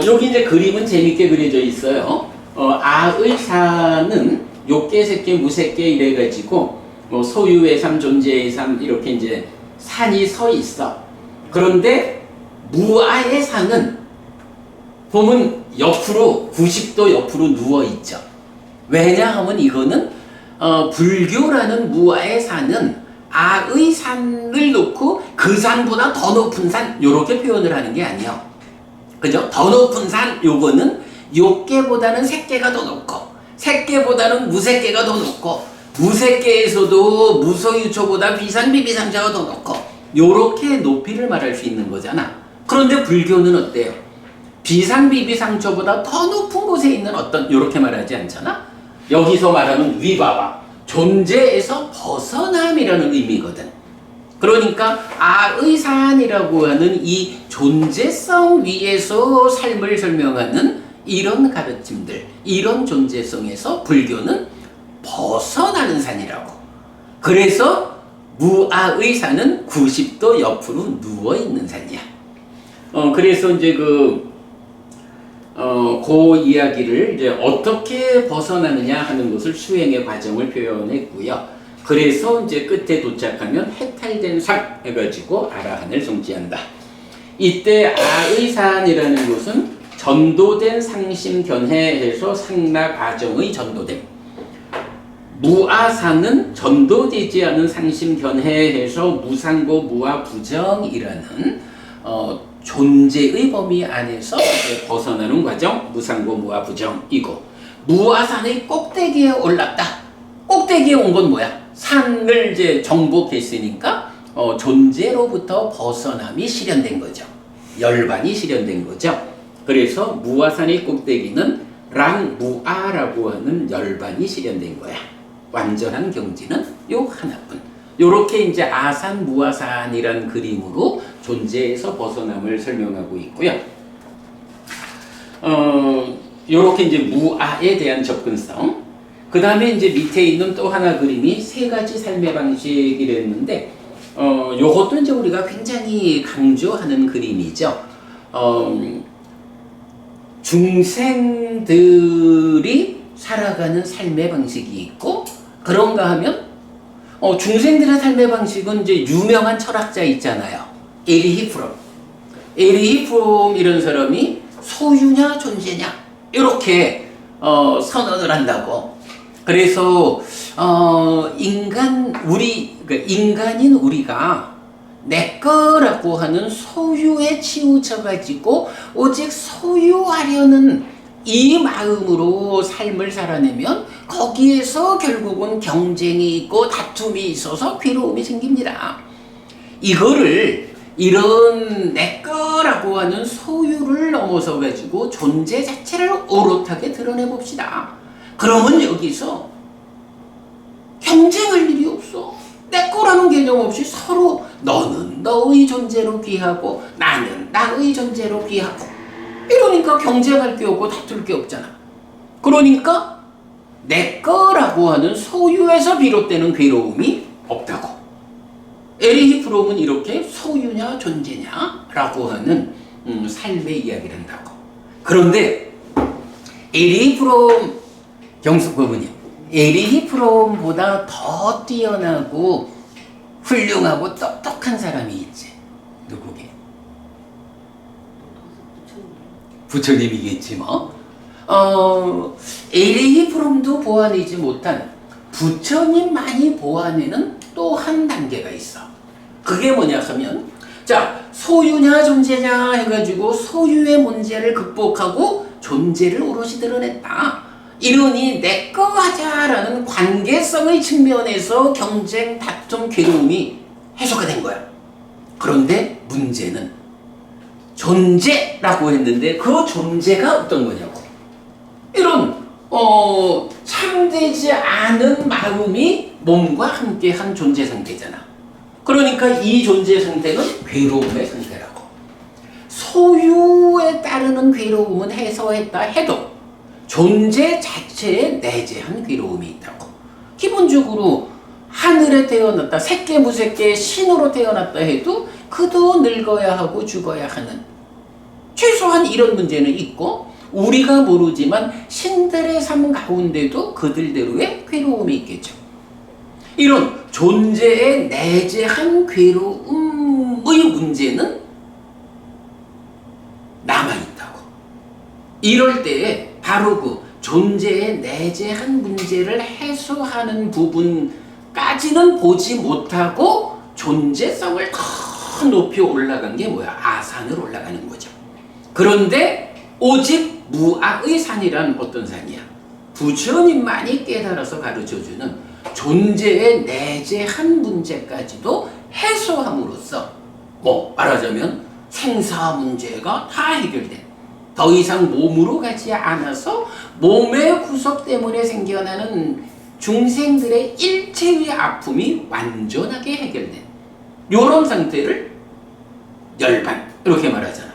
Speaker 1: 여기 이제 그림은 재밌게 그려져 있어요. 아의 산은 욕계, 색계, 무색계 이래가지고 소유의 삶, 존재의 삶 이렇게 이제 산이 서 있어. 그런데 무아의 산은 보면 옆으로 90도 옆으로 누워 있죠. 왜냐하면 이거는 불교라는 무아의 산은 아의 산을 놓고 그 산보다 더 높은 산 요렇게 표현을 하는 게 아니에요. 그죠? 더 높은 산 요거는 욕계보다는 색계가 더 높고 색계보다는 무색계가 더 높고 무색계에서도 무소유초보다 비상비비상자가 더 높고 요렇게 높이를 말할 수 있는 거잖아. 그런데 불교는 어때요? 비상비비상초보다 더 높은 곳에 있는 어떤 요렇게 말하지 않잖아. 여기서 말하는 위바와 존재에서 벗어남이라는 의미거든. 그러니까 아의 산이라고 하는 이 존재성 위에서 삶을 설명하는 이런 가르침들, 이런 존재성에서 불교는 벗어나는 산이라고. 그래서 무아의 산은 90도 옆으로 누워 있는 산이야. 그래서 이제 그 이야기를 이제 어떻게 벗어나느냐 하는 것을 수행의 과정을 표현했고요. 그래서 이제 끝에 도착하면 해탈된 산 해가지고 아라한을 성취한다. 이때 아의산이라는 것은 전도된 상심 견해에서 상락 아정의 전도됨. 무아산은 전도되지 않은 상심 견해에서 무상고 무아 부정이라는 존재의 범위 안에서 벗어나는 과정, 무상고 무아 부정이고, 무아산의 꼭대기에 올랐다. 꼭대기에 온 건 뭐야? 산을 이제 정복했으니까 존재로부터 벗어남이 실현된 거죠. 열반이 실현된 거죠. 그래서 무아산의 꼭대기는 랑무아라고 하는 열반이 실현된 거야. 완전한 경지는 요 하나뿐. 요렇게 이제 아산 무아산이란 그림으로 존재에서 벗어남을 설명하고 있고요. 요렇게 이제 무아에 대한 접근성. 그 다음에 이제 밑에 있는 또 하나 그림이 세 가지 삶의 방식이랬는데, 요것도 이제 우리가 굉장히 강조하는 그림이죠. 중생들이 살아가는 삶의 방식이 있고, 그런가 하면 중생들의 삶의 방식은 이제 유명한 철학자 있잖아요. 에리히 프롬. 에리히 프롬 이런 사람이 소유냐 존재냐 이렇게 선언을 한다고. 그래서 인간인 우리가 내 거라고 하는 소유에 치우쳐 가지고 오직 소유하려는 이 마음으로 삶을 살아내면 거기에서 결국은 경쟁이 있고 다툼이 있어서 괴로움이 생깁니다. 이거를 이런 내 거라고 하는 소유를 넘어서 가지고 존재 자체를 오롯하게 드러내 봅시다. 그러면 여기서 경쟁할 일이 없어. 내 거라는 개념 없이 서로 너는 너의 존재로 귀하고 나는 나의 존재로 귀하고, 이러니까 경쟁할 게 없고 다툴 게 없잖아. 그러니까 내 거라고 하는 소유에서 비롯되는 괴로움이 없다고. 에리히 프롬은 이렇게 소유냐 존재냐 라고 하는 삶의 이야기를 한다고. 그런데 에리히 프롬 경숙부분이 에리히 프롬보다 더 뛰어나고 훌륭하고 똑똑한 사람이 있지. 누구게? 부처님이겠지 뭐. 에리히 프롬도 보완하지 못한 부처님만이 보완에는 또 한 단계가 있어. 그게 뭐냐 하면, 자, 소유냐 존재냐 해가지고 소유의 문제를 극복하고 존재를 오롯이 드러냈다. 이러니 내거 하자라는 관계성의 측면에서 경쟁, 다툼, 괴로움이 해소가 된 거야. 그런데 문제는 존재라고 했는데 그 존재가 어떤 거냐고. 이런 참되지 않은 마음이 몸과 함께한 존재 상태잖아. 그러니까 이 존재 상태는 괴로움의 상태라고. 소유에 따르는 괴로움은 해소했다 해도 존재 자체에 내재한 괴로움이 있다고. 기본적으로 하늘에 태어났다, 새끼 무새끼 신으로 태어났다 해도 그도 늙어야 하고 죽어야 하는, 최소한 이런 문제는 있고, 우리가 모르지만 신들의 삶 가운데도 그들대로의 괴로움이 있겠죠. 이런 존재에 내재한 괴로움의 문제는 남아있다고. 이럴 때에 바로 그 존재에 내재한 문제를 해소하는 부분까지는 보지 못하고 존재성을 더 높이 올라간 게 뭐야? 아산으로 올라가는 거죠. 그런데 오직 무아의 산이란 어떤 산이야? 부처님만이 깨달아서 가르쳐주는 존재의 내재한 문제까지도 해소함으로써, 말하자면 생사 문제가 다 해결된, 더 이상 몸으로 가지 않아서 몸의 구석 때문에 생겨나는 중생들의 일체의 아픔이 완전하게 해결된 이런 상태를 열반 이렇게 말하잖아.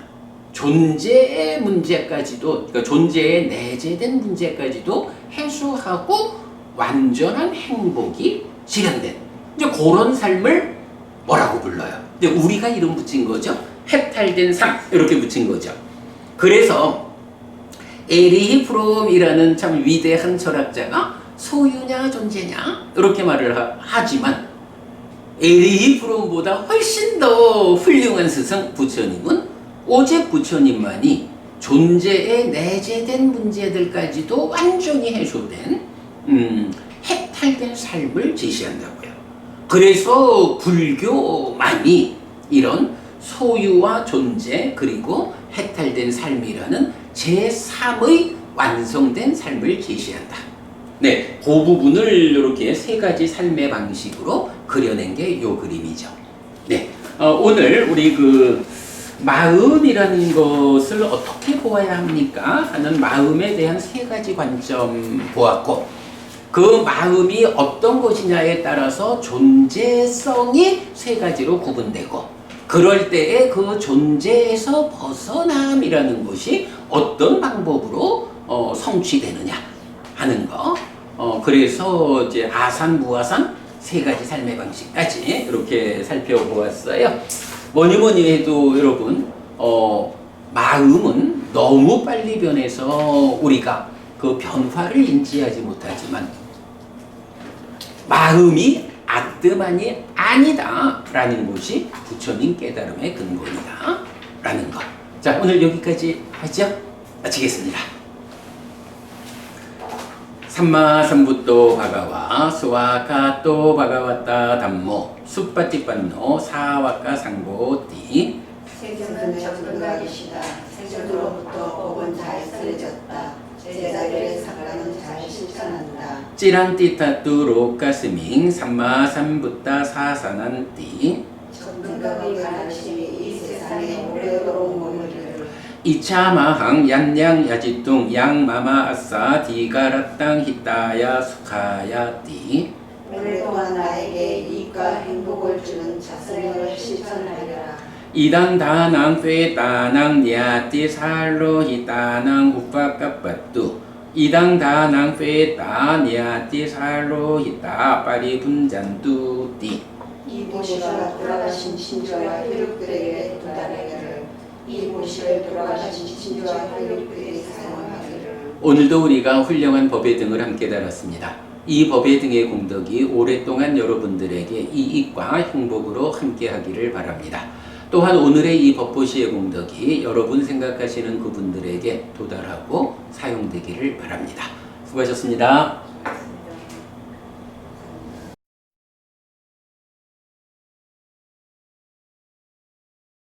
Speaker 1: 존재의 문제까지도, 그러니까 존재에 내재된 문제까지도 해소하고 완전한 행복이 실현된 이제 그런 삶을 뭐라고 불러요? 근데 우리가 이름 붙인 거죠. 해탈된 삶 이렇게 붙인 거죠. 그래서 에리히 프롬이라는 참 위대한 철학자가 소유냐 존재냐 이렇게 말을 하지만 에리히 프롬보다 훨씬 더 훌륭한 스승 부처님은 오직 부처님만이 존재에 내재된 문제들까지도 완전히 해소된 해탈된 삶을 제시한다고요. 그래서 불교만이 이런 소유와 존재 그리고 해탈된 삶이라는 제3의 완성된 삶을 제시한다. 네, 그 부분을 이렇게 세 가지 삶의 방식으로 그려낸 게 이 그림이죠. 네, 오늘 우리 그 마음이라는 것을 어떻게 보아야 합니까? 하는 마음에 대한 세 가지 관점 보았고 그 마음이 어떤 것이냐에 따라서 존재성이 세 가지로 구분되고 그럴 때에 그 존재에서 벗어남이라는 것이 어떤 방법으로 성취되느냐 하는 거 그래서 이제 아산, 무아산 세 가지 삶의 방식까지 이렇게 살펴보았어요. 뭐니 해도 여러분 마음은 너무 빨리 변해서 우리가 그 변화를 인지하지 못하지만 마음이 아뜨만이 아니다 라는 것이 부처님 깨달음의 근본이다 라는 것. 자, 오늘 여기까지 하죠. 마치겠습니다. 삼마삼부토 바가와 스와카토 바가와타 담모 수빠티빤노 사와카 상보띠
Speaker 3: 생전은 적군과 계시다. 생전으로부터 복은 잘 쓰여졌다. 제자들의 사과는 잘 실천한다.
Speaker 1: 찌란띠타뚜 로카스밍 삼마삼부타 사사난띠
Speaker 3: 전능각의 가르침이 이 세상에 오래도록 머무르기를
Speaker 1: 이차마항 얀양 야지뚱 양마마 아싸 디가라땅 히타야 수카야띠
Speaker 3: 오랫동안 나에게 이익과 행복을 주는 자성을 실천하리라.
Speaker 1: 이당 다낭 페따낭 냐띠 살로 히타낭 우파까빠뚜 이당 다낭 페따 냐띠 살로 히타 파리 분잔뚜띠
Speaker 3: 이 도시가 돌아가신 신주와 혈육들에게 도달하기를 이 도시를 돌아가신 신주와 혈육들이 사용하기를.
Speaker 1: 오늘도 우리가 훌륭한 법의 등을 함께 달았습니다. 이 법의 등의 공덕이 오랫동안 여러분들에게 이익과 행복으로 함께하기를 바랍니다. 또한 오늘의 이 법보시의 공덕이 여러분 생각하시는 그분들에게 도달하고 사용되기를 바랍니다. 수고하셨습니다.